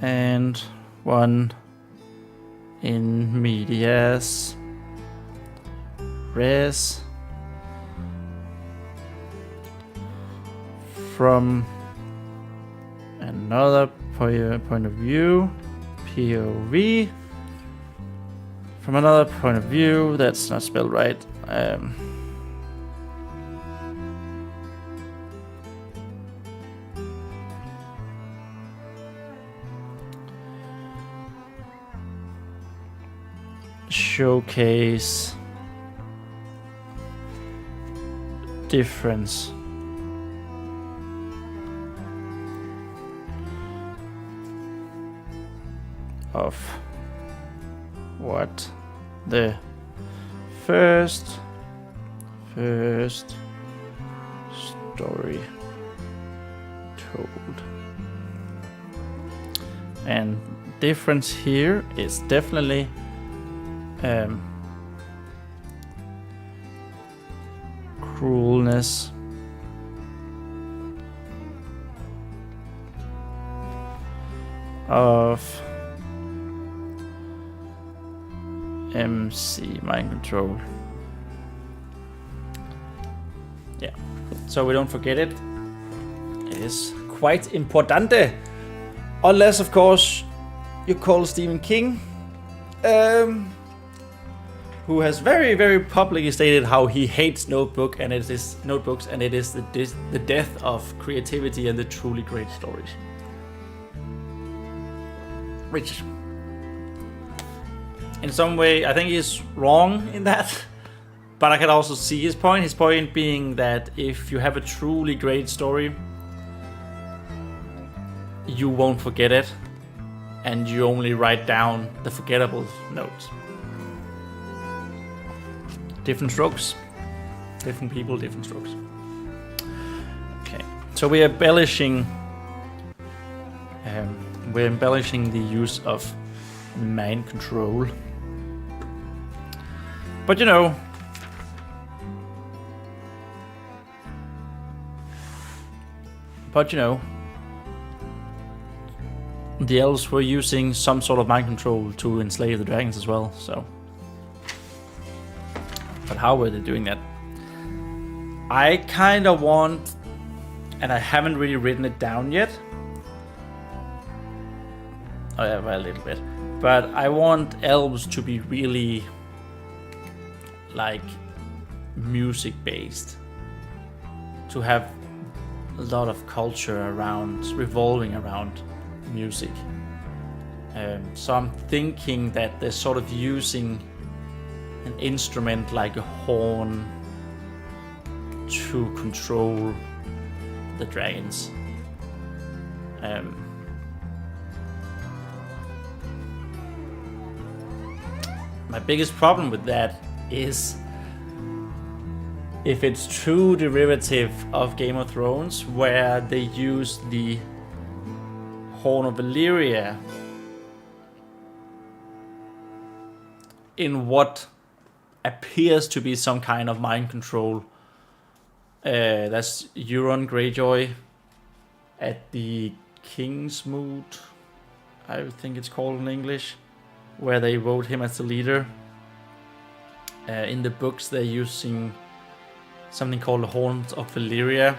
and one in medias res from another point of view, POV, from another point of view. That's not spelled right. Showcase difference of what the first story told. And difference here is definitely cruelness, of MC, mind control. Yeah, so we don't forget it. It is quite importante. Unless, of course, you call Stephen King, who has very, very publicly stated how he hates notebooks, and it is the death of creativity and the truly great stories. Which, in some way, I think he's wrong in that. But I can also see his point. His point being that if you have a truly great story, you won't forget it, and you only write down the forgettable notes. Different strokes, different people, different strokes. Okay, so we're embellishing the use of mind control. But you know, the elves were using some sort of mind control to enslave the dragons as well, so. But how were they doing that? I kind of want, and I haven't really written it down yet. Oh yeah, well, a little bit. But I want elves to be really, like, music based. To have a lot of culture revolving around music. So I'm thinking that they're sort of using an instrument like a horn to control the dragons. My biggest problem with that is if it's true derivative of Game of Thrones, where they use the Horn of Valyria in what appears to be some kind of mind control. That's Euron Greyjoy at the King's Mood, I think it's called in English, where they vote him as the leader. In the books, they're using something called the Horns of Valyria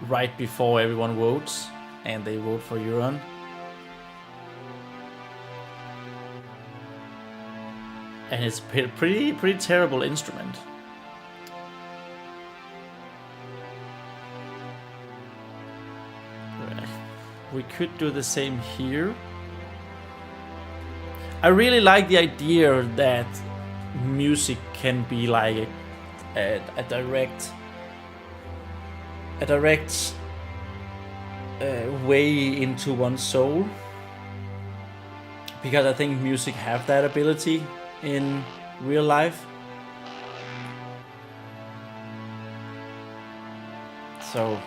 right before everyone votes, and they vote for Euron. And it's a pretty terrible instrument. We could do the same here. I really like the idea that music can be like a direct way into one's soul, because I think music have that ability in real life. So,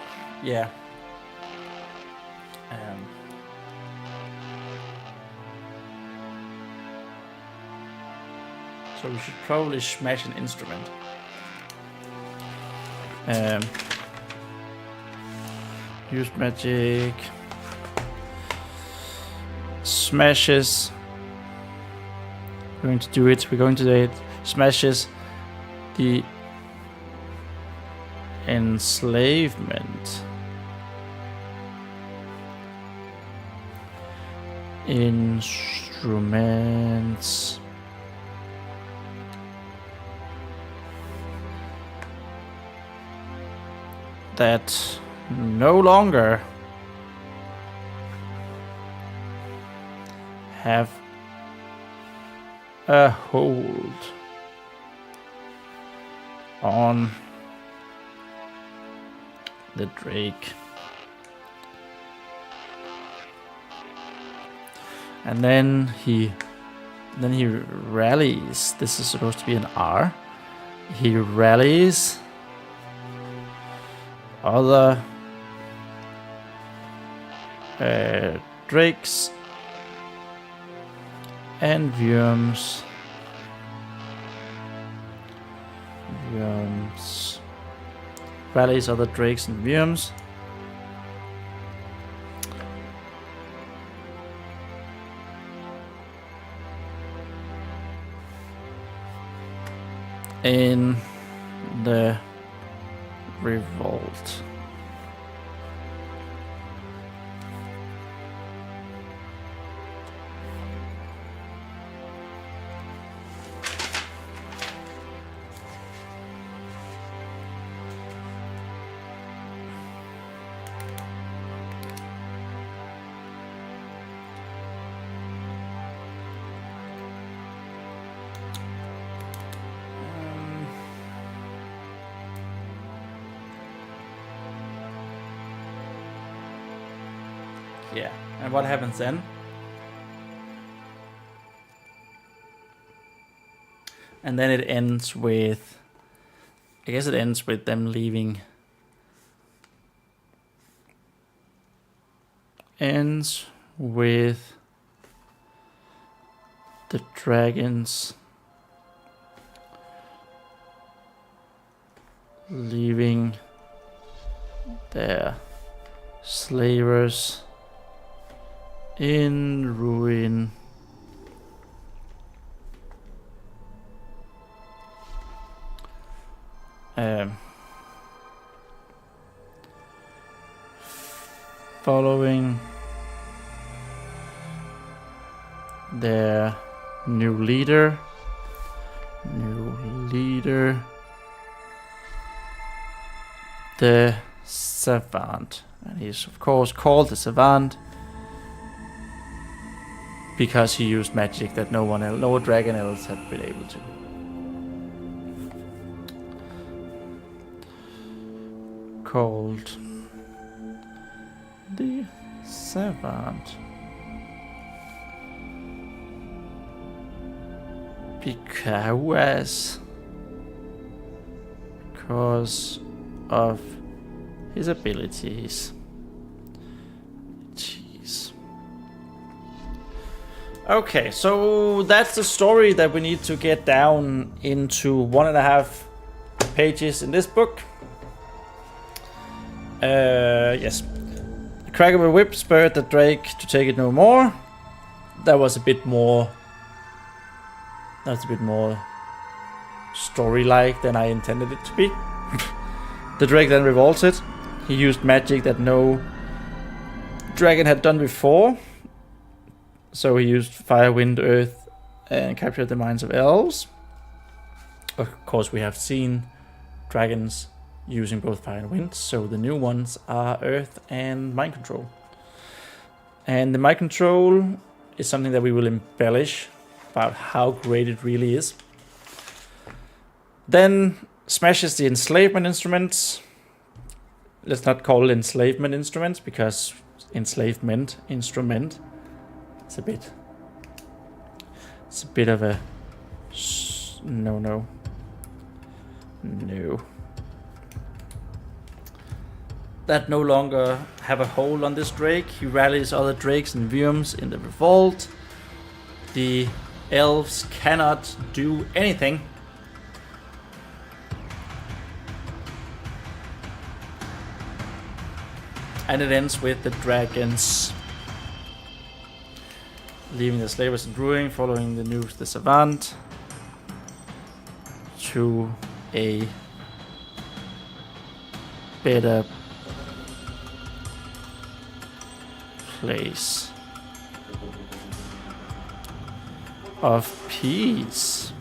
yeah. So we should probably smash an instrument. Use magic. Smashes. We're going to do it. We're going to do it. Smashes the enslavement. Instruments. That no longer have a hold on the Drake. And then he rallies. This is supposed to be an R. He rallies other drakes and worms. Rallies other drakes and worms. In the revolt. Yeah, and what happens then? And then it ends with, I guess it ends with them leaving. Ends with the dragons leaving their slavers in ruin. Following their new leader, the Savant. And he's of course called the Savant because he used magic that no dragon else had been able to. Called the Savant because of his abilities. Okay, so that's the story that we need to get down into 1.5 pages in this book. Yes. The crack of a whip spurred the drake to take it no more. That was a bit more... That's a bit more story-like than I intended it to be. The drake then revolted. He used magic that no dragon had done before. So he used fire, wind, earth, and captured the minds of elves. Of course, we have seen dragons using both fire and wind, so the new ones are earth and mind control. And the mind control is something that we will embellish about how great it really is. Then smashes the enslavement instruments. Let's not call it enslavement instruments, because enslavement instrument, it's a bit of a no. That no longer have a hold on this drake. He rallies other drakes and worms in the revolt. The elves cannot do anything. And it ends with the dragons leaving the slavers and brewing, following the news the savant to a better place of peace.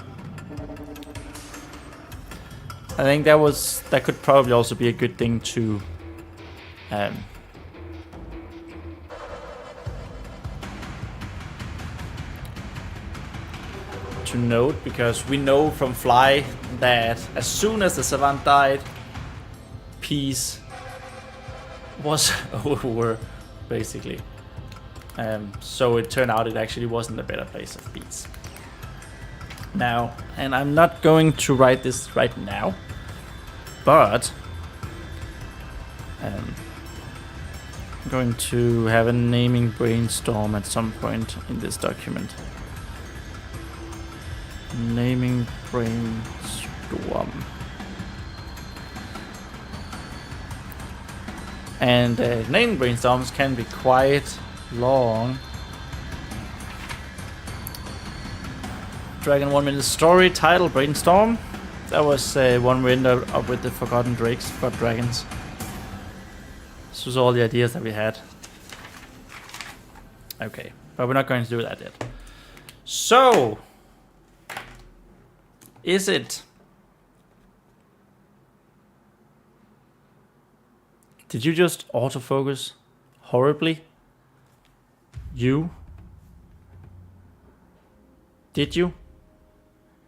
I think that could probably also be a good thing to note, because we know from Fly that as soon as the savant died, peace was over, basically. So it turned out it actually wasn't a better place of peace. Now, and I'm not going to write this right now, but I'm going to have a naming brainstorm at some point in this document. Naming brainstorm. And naming brainstorms can be quite long. Dragon 1 minute story, title brainstorm. That was one we ended up with the Forgotten Drakes, Forgotten Dragons. This was all the ideas that we had. Okay, but we're not going to do that yet. So, is it? Did you just autofocus horribly? You? Did you?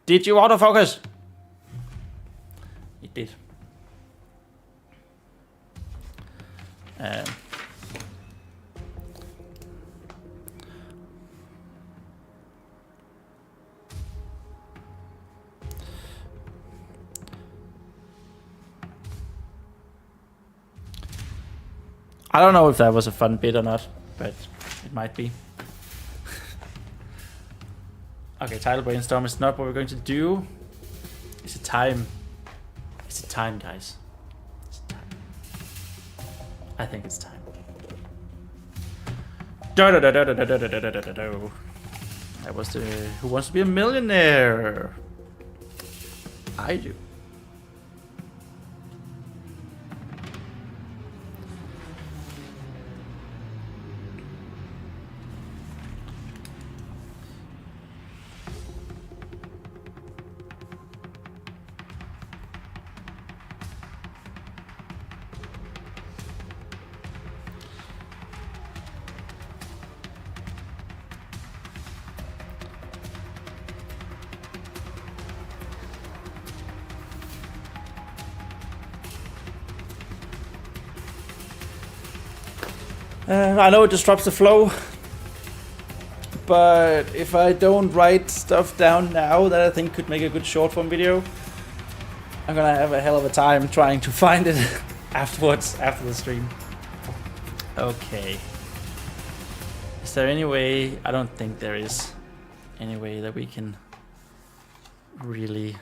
Did you autofocus? It did. I don't know if that was a fun bit or not, but it might be. Okay, title brainstorm is not what we're going to do. Is it time? Is it time, guys? Is it time? I think it's time. That was the Who Wants to Be a Millionaire? I do. I know it disrupts the flow, but if I don't write stuff down now that I think could make a good short form video, I'm gonna have a hell of a time trying to find it afterwards, after the stream. Okay. Is there any way? I don't think there is any way that we can really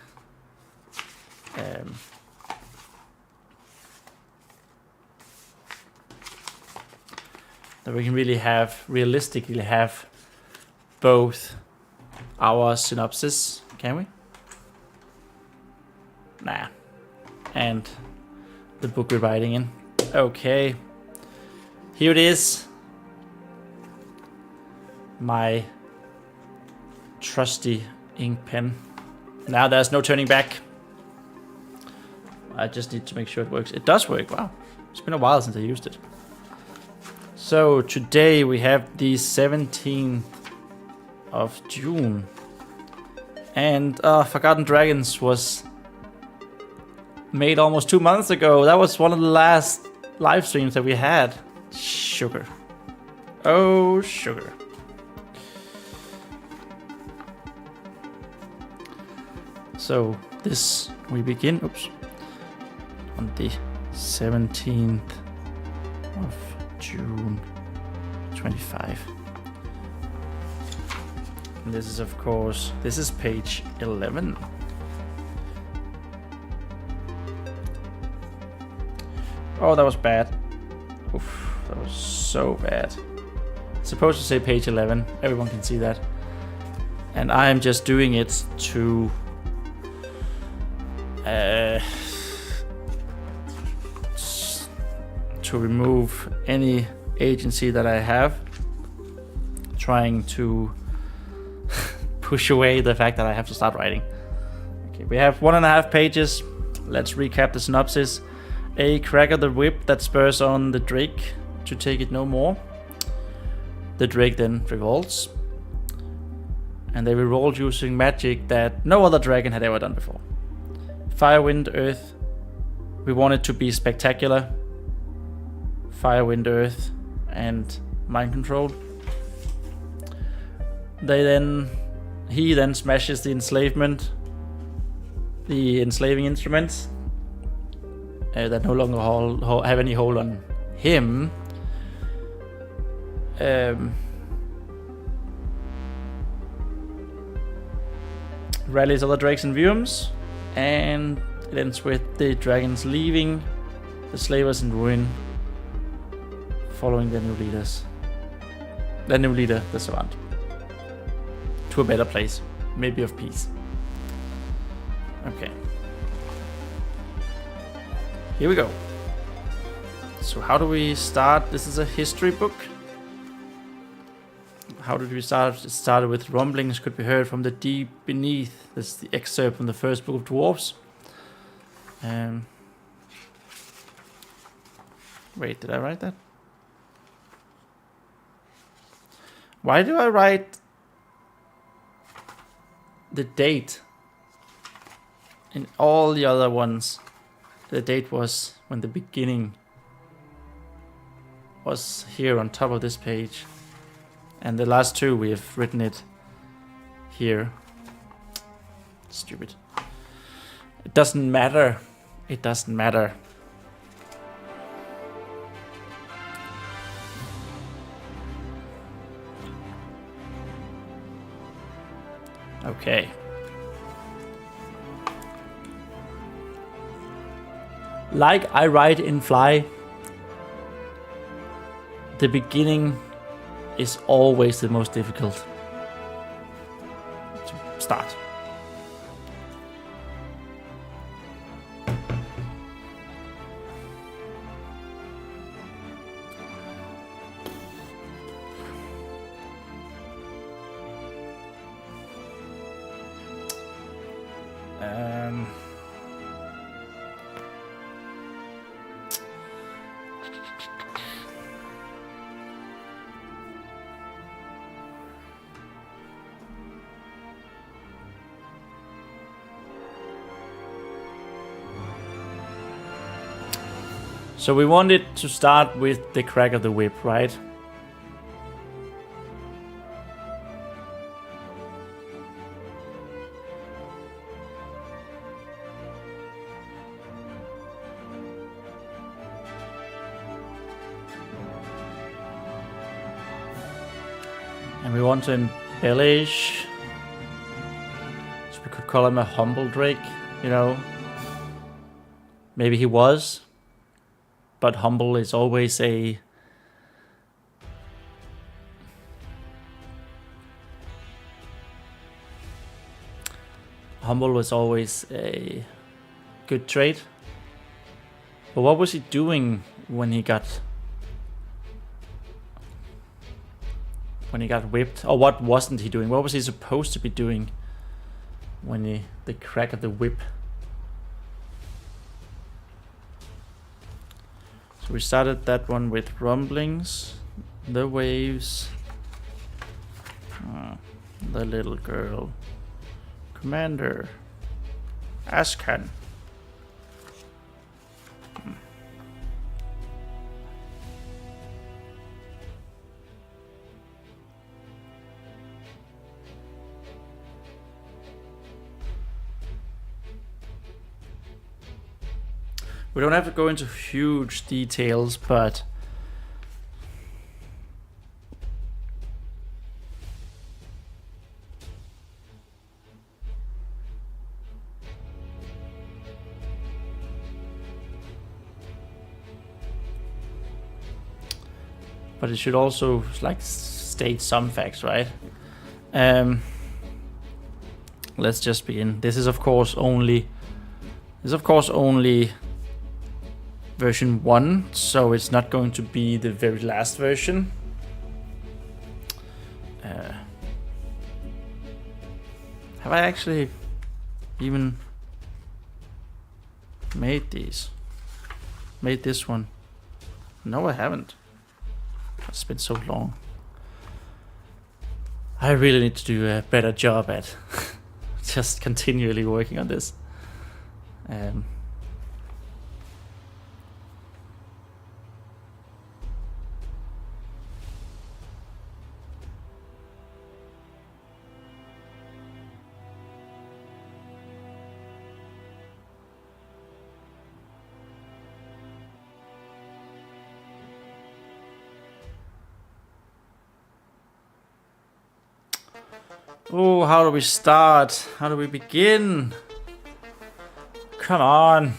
realistically have both our synopsis, can we? Nah. And the book we're writing in. Okay. Here it is. My trusty ink pen. Now there's no turning back. I just need to make sure it works. It does work, wow. It's been a while since I used it. So today we have the 17th of June. And Forgotten Dragons was made almost 2 months ago. That was one of the last live streams that we had. Sugar. Oh, sugar. So this we begin on the 17th of June 25. And this is, of course, this is page 11. Oh, that was bad. Oof, that was so bad. It's supposed to say page 11. Everyone can see that. And I am just doing it to remove any agency that I have, trying to push away the fact that I have to start writing. Okay, we have 1.5 pages. Let's recap the synopsis. A crack of the whip that spurs on the drake to take it no more. The drake then revolts, and they revolt using magic that no other dragon had ever done before. Fire, wind, earth. We want it to be spectacular. Fire, wind, earth, and mind control. He then smashes the enslaving instruments that no longer have any hold on him. Rallies other drakes and Vyums, and it ends with the dragons leaving, the slavers in ruin, following their new leaders. Their new leader, the Savant, to a better place, maybe of peace. Okay. Here we go. So how do we start? This is a history book. How did we start? It started with rumblings could be heard from the deep beneath. This is the excerpt from the first book of Dwarves. Wait, did I write that? Why do I write the date? In all the other ones, the date was when the beginning was here on top of this page. And the last two, we have written it here. Stupid. It doesn't matter. It doesn't matter. Okay. Like I write in Fly, the beginning is always the most difficult to start. So we wanted to start with the crack of the whip, right? And we want to embellish. So we could call him a humble Drake, you know. Maybe he was. But humble is always a... Humble was always a good trait. But what was he doing when he got whipped? Or what wasn't he doing? What was he supposed to be doing when the crack of the whip? So we started that one with rumblings, the waves, the little girl, Commander, Ascan. We don't have to go into huge details, but it should also like state some facts, right? Let's just begin. This is of course only version 1, so it's not going to be the very last version. Have I actually even made these? Made this one? No, I haven't. It's been so long. I really need to do a better job at just continually working on this. Oh, how do we start? How do we begin? Come on.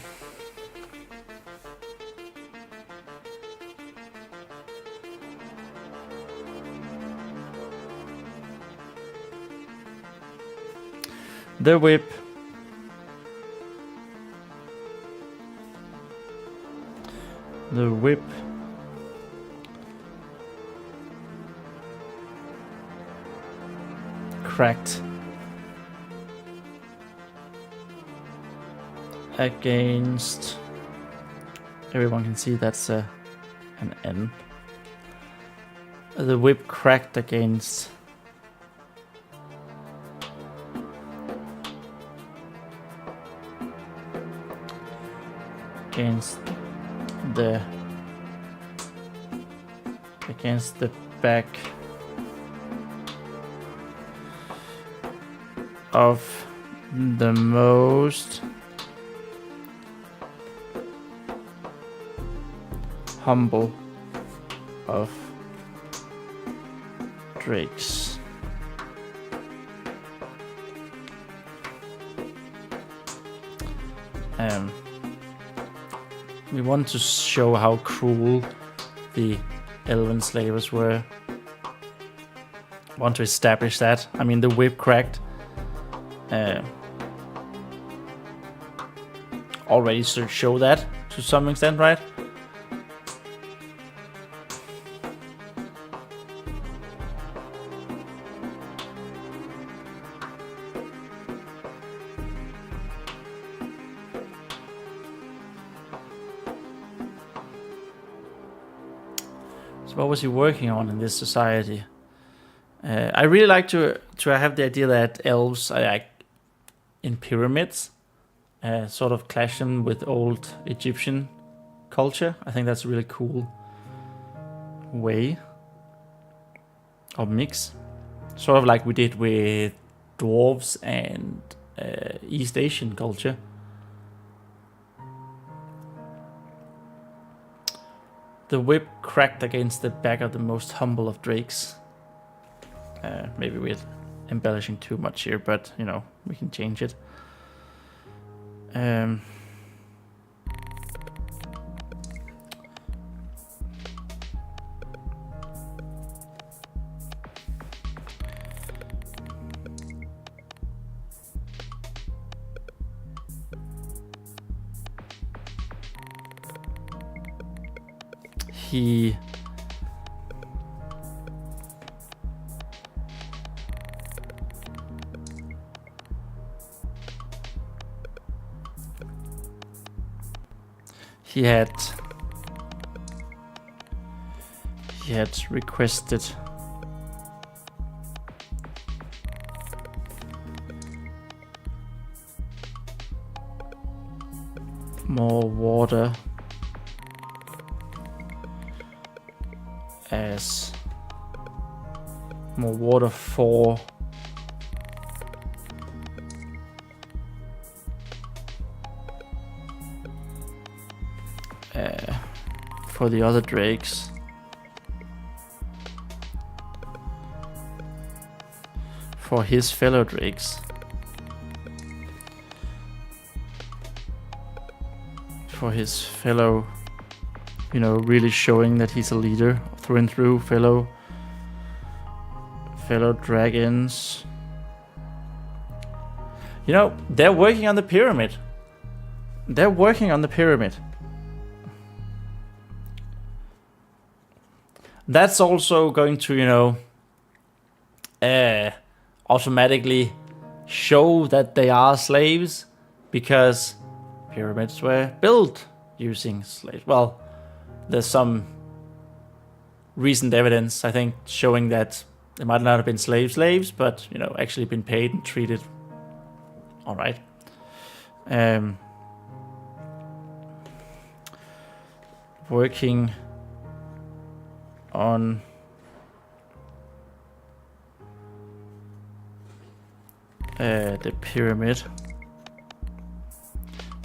The whip. The whip. Cracked against, everyone can see that's an N. The whip cracked against the back of the most humble of drakes. We want to show how cruel the elven slavers were. Want to establish that. I mean, the whip cracked. Already show that to some extent, right? So what was he working on in this society? I really like to have the idea that elves are like in pyramids, sort of clashing with old Egyptian culture. I think that's a really cool way or mix, sort of like we did with dwarves and East Asian culture. The whip cracked against the back of the most humble of drakes. Maybe we're embellishing too much here, but you know, we can change it. He had requested more water for the other drakes. For his fellow drakes. For his fellow, you know, really showing that he's a leader through and through, fellow dragons. You know, they're working on the pyramid. That's also going to, you know, automatically show that they are slaves, because pyramids were built using slaves. Well, there's some recent evidence, I think, showing that they might not have been slaves, but, you know, actually been paid and treated all right. Working on the pyramid,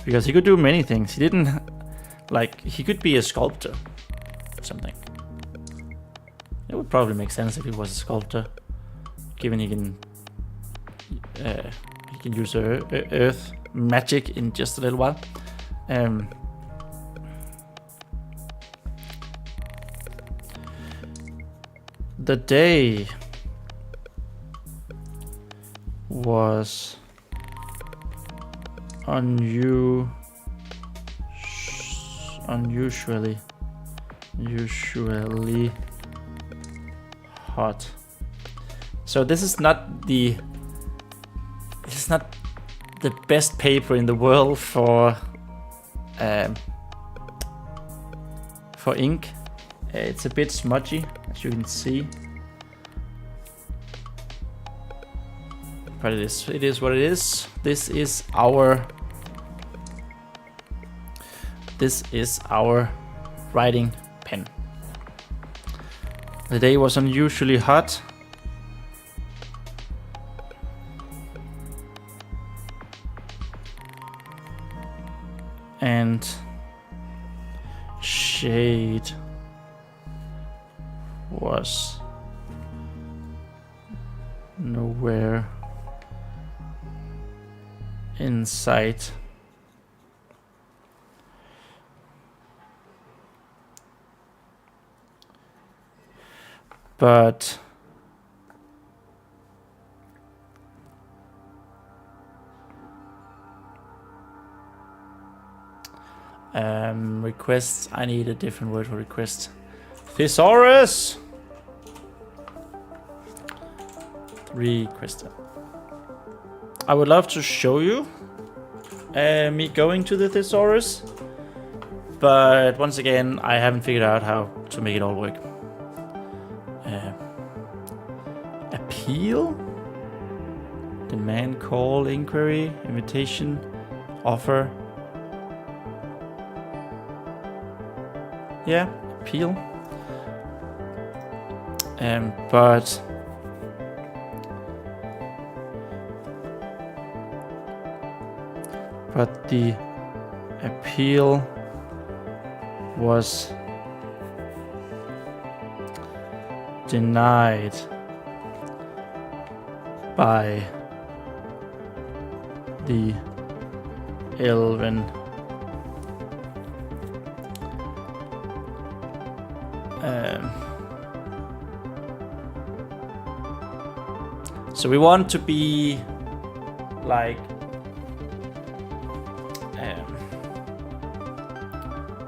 because he could do many things. He didn't, like, he could be a sculptor or something. It would probably make sense if he was a sculptor, given he can use earth magic in just a little while. The day was unusually hot. So this is not the best paper in the world for ink. It's a bit smudgy, as you can see, but it is what it is. This is our writing pen. The day was unusually hot. And shade was nowhere in sight. But requests, I need a different word for request. Thesaurus! Requester. I would love to show you me going to the thesaurus, but once again, I haven't figured out how to make it all work. Appeal? Demand, call, inquiry, invitation, offer. Yeah, appeal. But the appeal was denied by the elven so we want to be like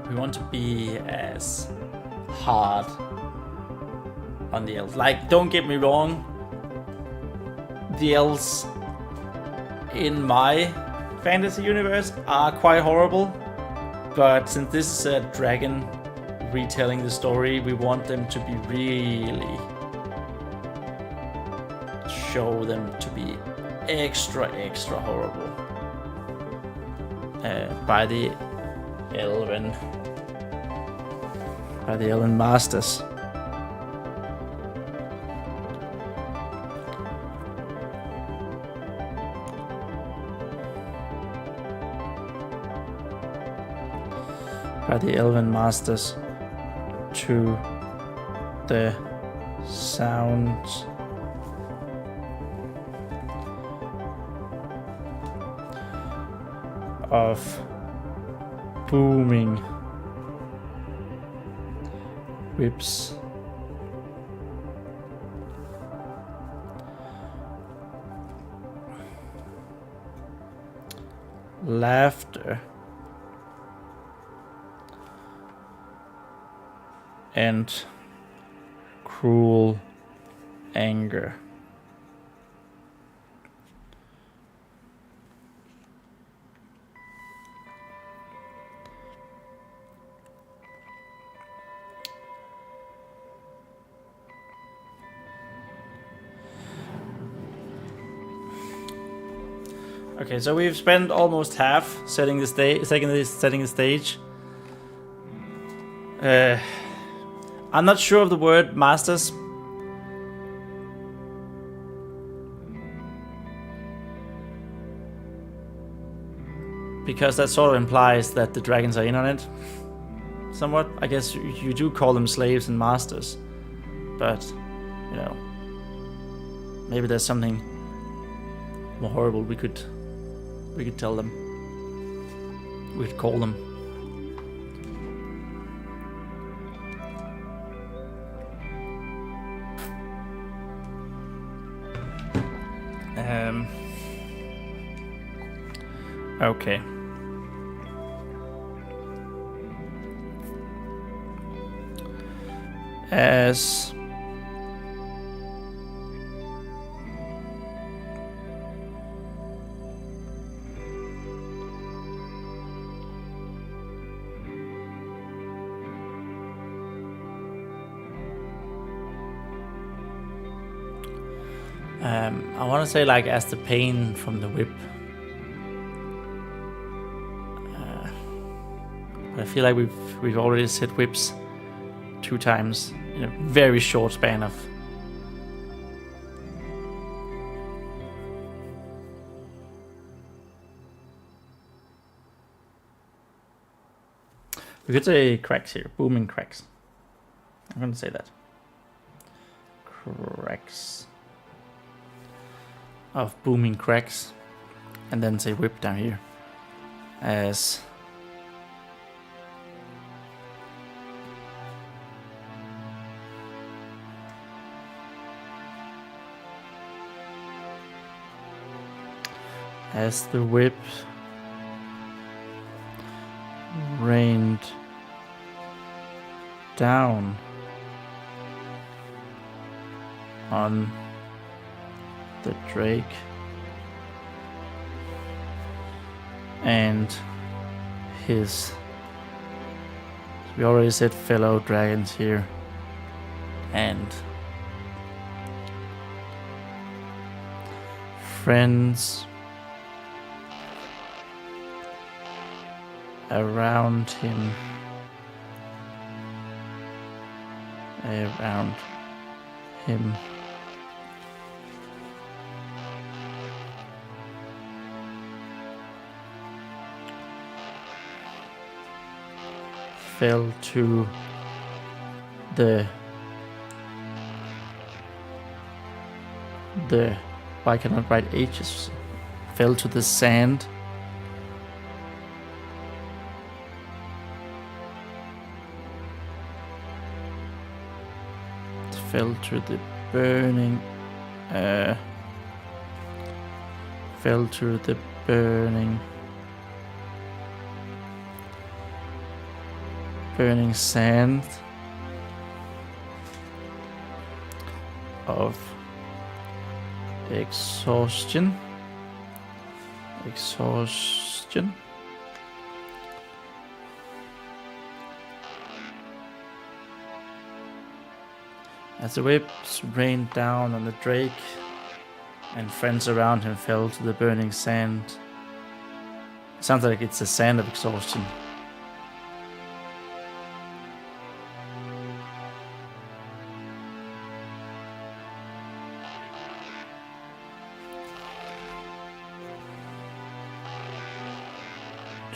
we want to be as hard on the elves. Like, don't get me wrong, the elves in my fantasy universe are quite horrible, but since this is a dragon retelling the story, we want them to be really show them to be extra horrible by the elven masters. By the elven masters to the sounds of booming whips, laughter, and cruel anger. Okay, so we've spent almost half setting the stage. I'm not sure of the word masters. Because that sort of implies that the dragons are in on it. Somewhat. I guess you do call them slaves and masters. But, you know, maybe there's something more horrible we could tell them. We could call them. Okay. As I want to say, like, as the pain from the whip. But I feel like we've already said whips 2 times in a very short span of. We could say cracks here, booming cracks. I'm going to say that. Cracks. Of booming cracks, and then say whip down here as the whip rained down on the drake and his, we already said fellow dragons here, and friends around him, fell to the Why can I write ages? Fell to the sand. It fell to the burning. Fell to the burning sand of exhaustion. As the whips rained down on the drake and friends around him fell to the burning sand. It sounds like it's the sand of exhaustion.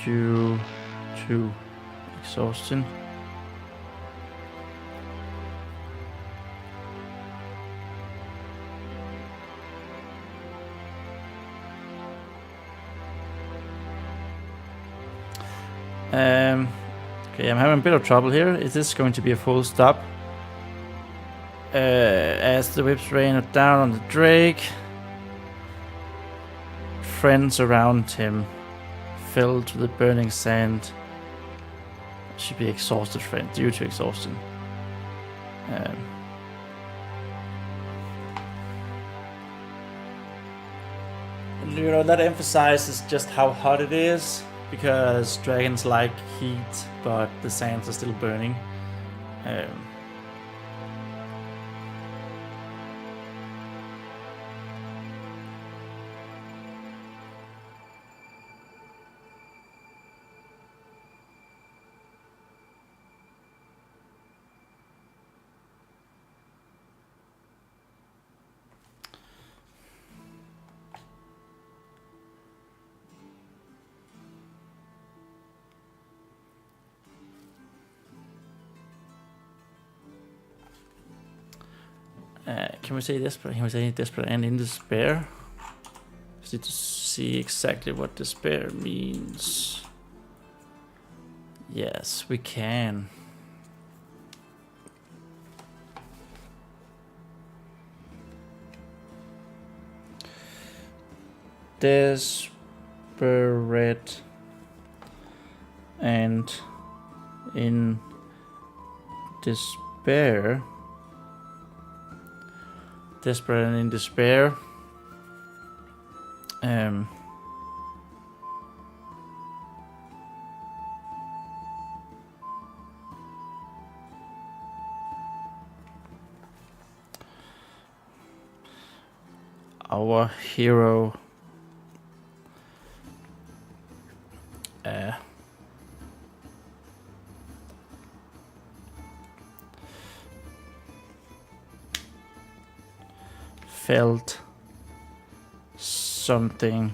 Due to exhaustion. Okay, I'm having a bit of trouble here. Is this going to be a full stop? As the whips rain down on the drake, friends around him fell to the burning sand. Should be exhausted friend due to exhaustion. You know, that emphasizes just how hot it is, because dragons like heat, but the sands are still burning. Can we say desperate? Can we say desperate and in despair? Just need to see exactly what despair means. Yes, we can. Desperate and in despair. Desperate and in despair. Our hero felt something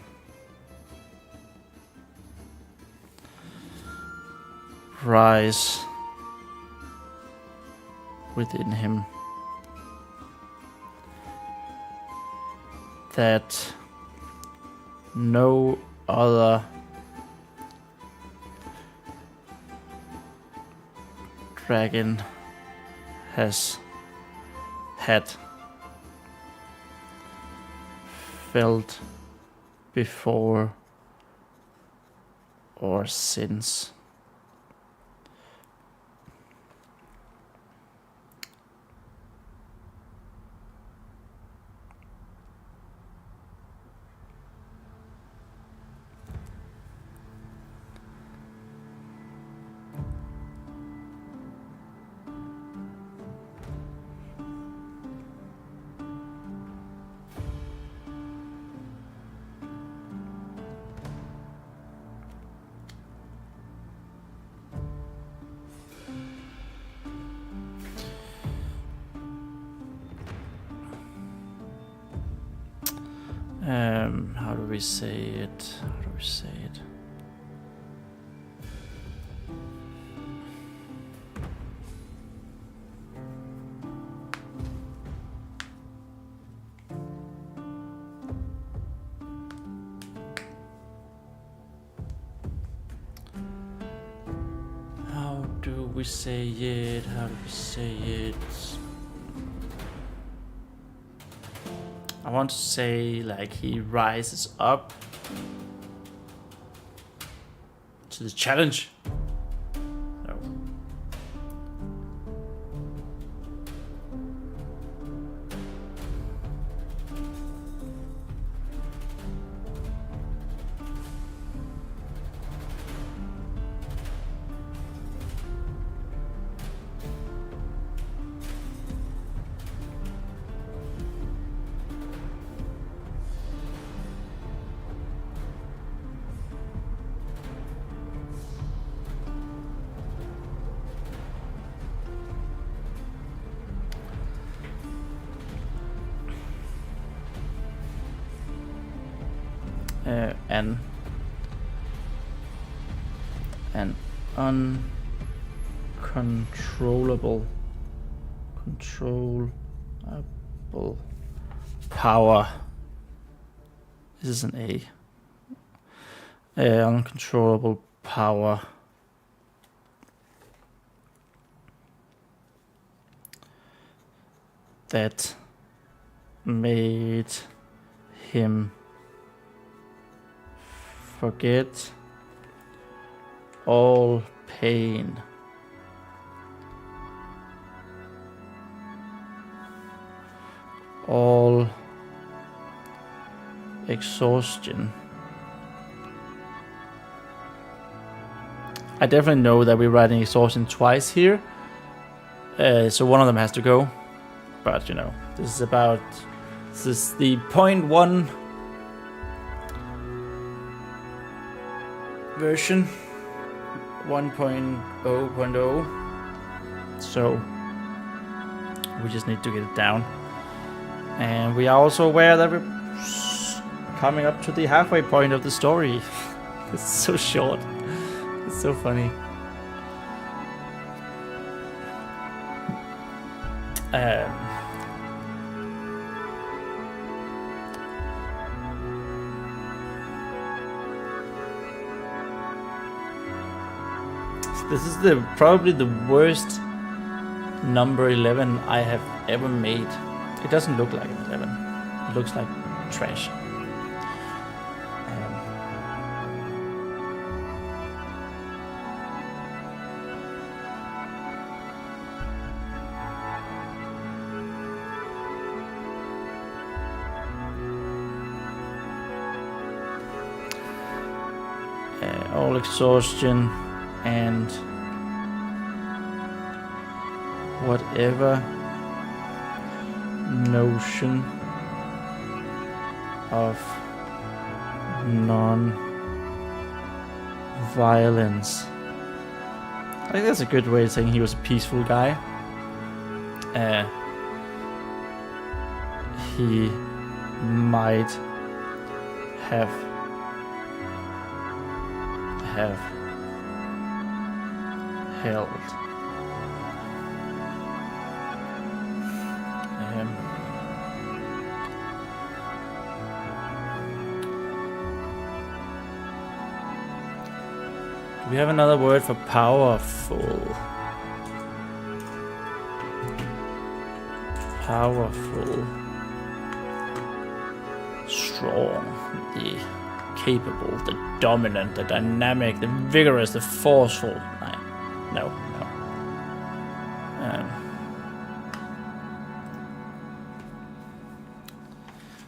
rise within him that no other dragon has had felt before or since. How do we say it? How do we say it? do we say it? How do we say it? I want to say like he rises up to the challenge. No. An uncontrollable power. This is an A. Uncontrollable power that made him forget all pain. All exhaustion. I definitely know that we're writing exhaustion twice here, so one of them has to go. But you know, this is the 0.1 version, 1.0.0. So we just need to get it down. And we are also aware that we're coming up to the halfway point of the story. It's so short. It's so funny. This is probably the worst number 11 I have ever made. It doesn't look like an 11. It looks like trash. All exhaustion and whatever notion of non-violence. I think that's a good way of saying he was a peaceful guy. He might have held. Do we have another word for powerful? Powerful. Strong. The capable, the dominant, the dynamic, the vigorous, the forceful. No.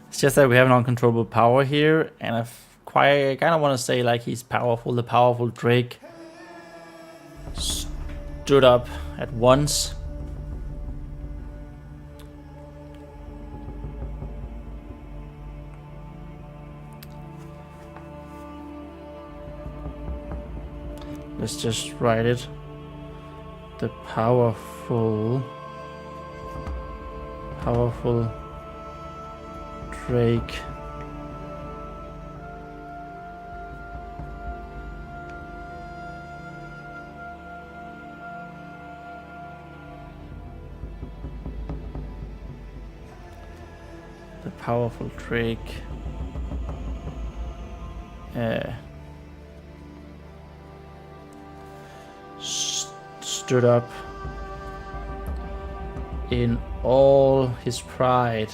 It's just that we have an uncontrollable power here, and I kind of want to say like he's powerful. The powerful Drake stood up at once. Let's just write it. The powerful Drake stood up in all his pride.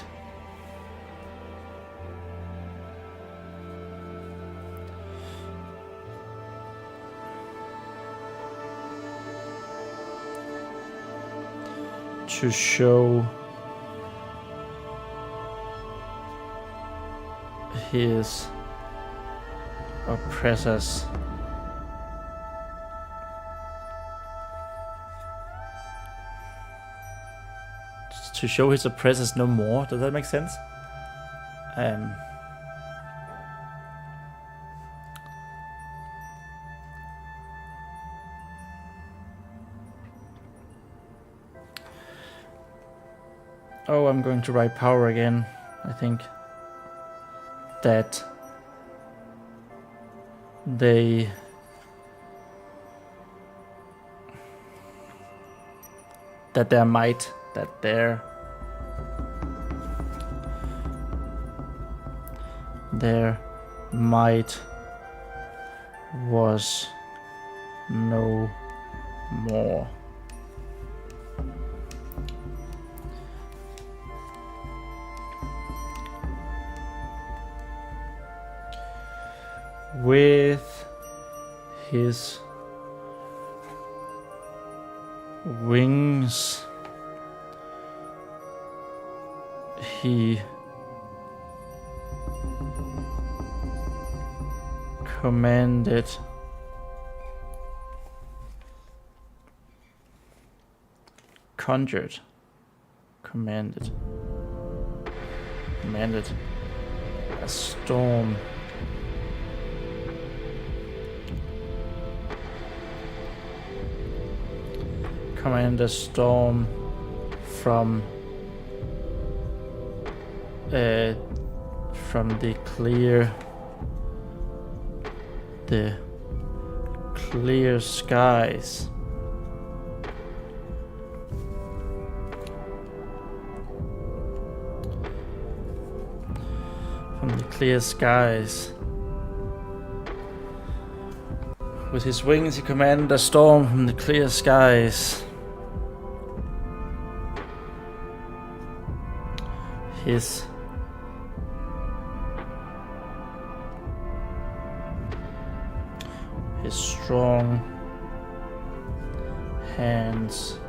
To show his oppressors no more. Does that make sense? Oh, I'm going to write power again. I think that they their might, that their might was no more. With his wings, he commanded commanded a storm from the clear skies. With his wings he commanded a storm from the clear skies. His strong hands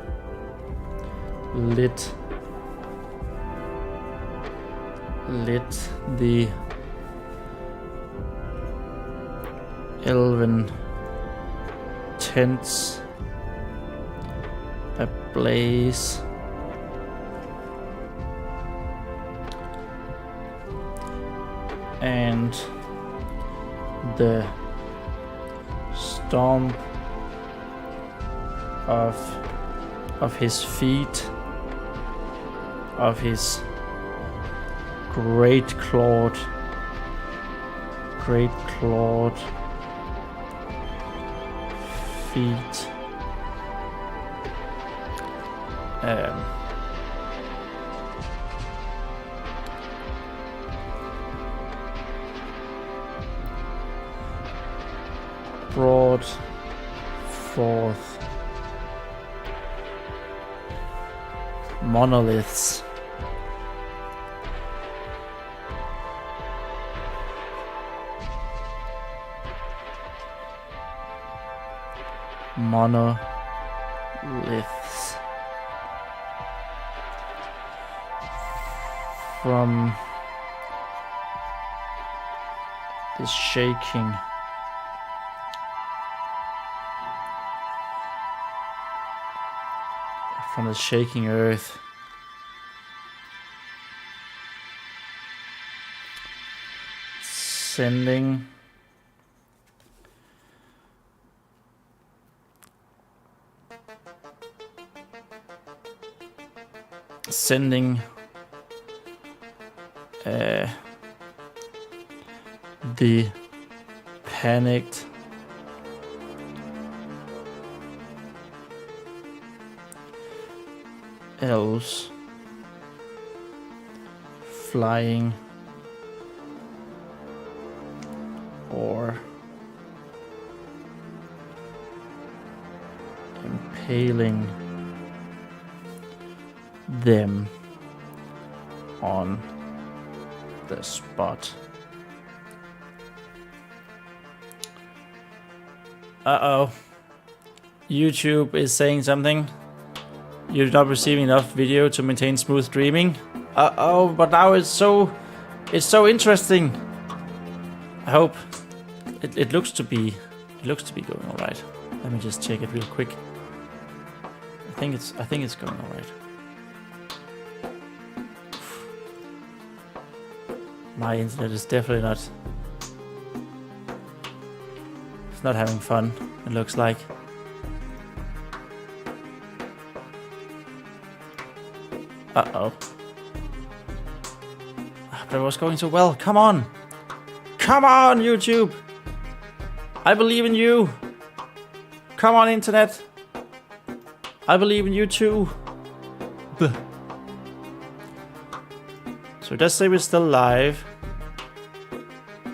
lit the elven tents ablaze. And the stomp of his feet, of his great clawed feet brought forth monoliths from this shaking earth. Sending the panicked elves flying or impaling them on the spot. Uh-oh. YouTube is saying something. You're not receiving enough video to maintain smooth streaming. Uh-oh, but now it's so interesting. I hope it looks to be going all right. Let me just check it real quick. I think it's going all right. My internet is definitely not. It's not having fun. It looks like. Uh-oh. But it was going so well. Come on! Come on, YouTube! I believe in you! Come on, internet! I believe in you too! Buh. So it does say we're still live.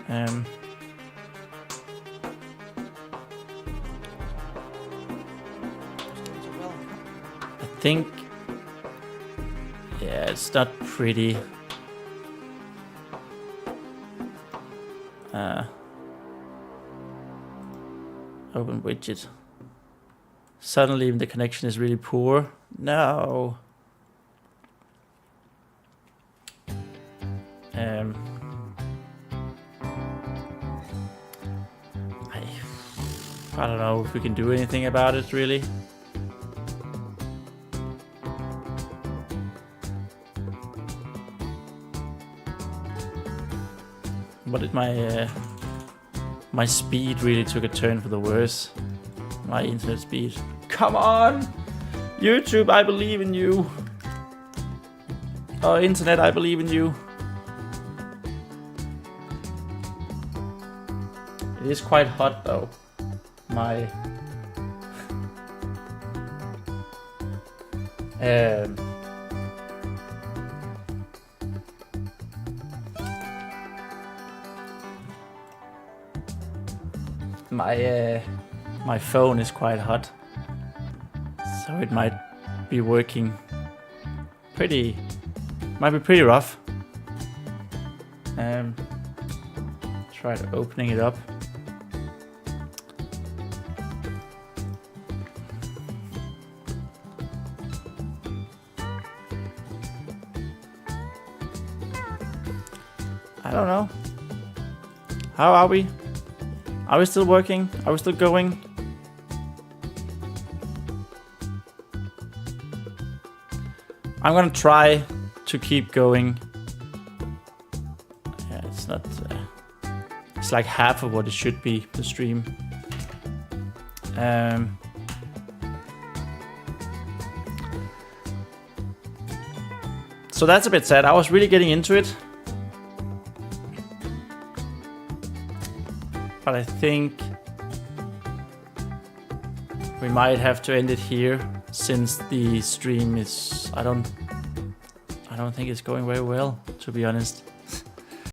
I think... Yeah, it's not pretty. Open widget. Suddenly the connection is really poor. No. I don't know if we can do anything about it really. But my speed really took a turn for the worse. My internet speed. Come on! YouTube, I believe in you. Oh, internet, I believe in you. It is quite hot though. My... My phone is quite hot, so it might be working might be pretty rough. Try opening it up. I don't know. How are we? Are we still working? Are we still going? I'm gonna try to keep going. Yeah, it's not... it's like half of what it should be, the stream. So that's a bit sad. I was really getting into it. But I think we might have to end it here, since the stream is... I don't think it's going very well, to be honest.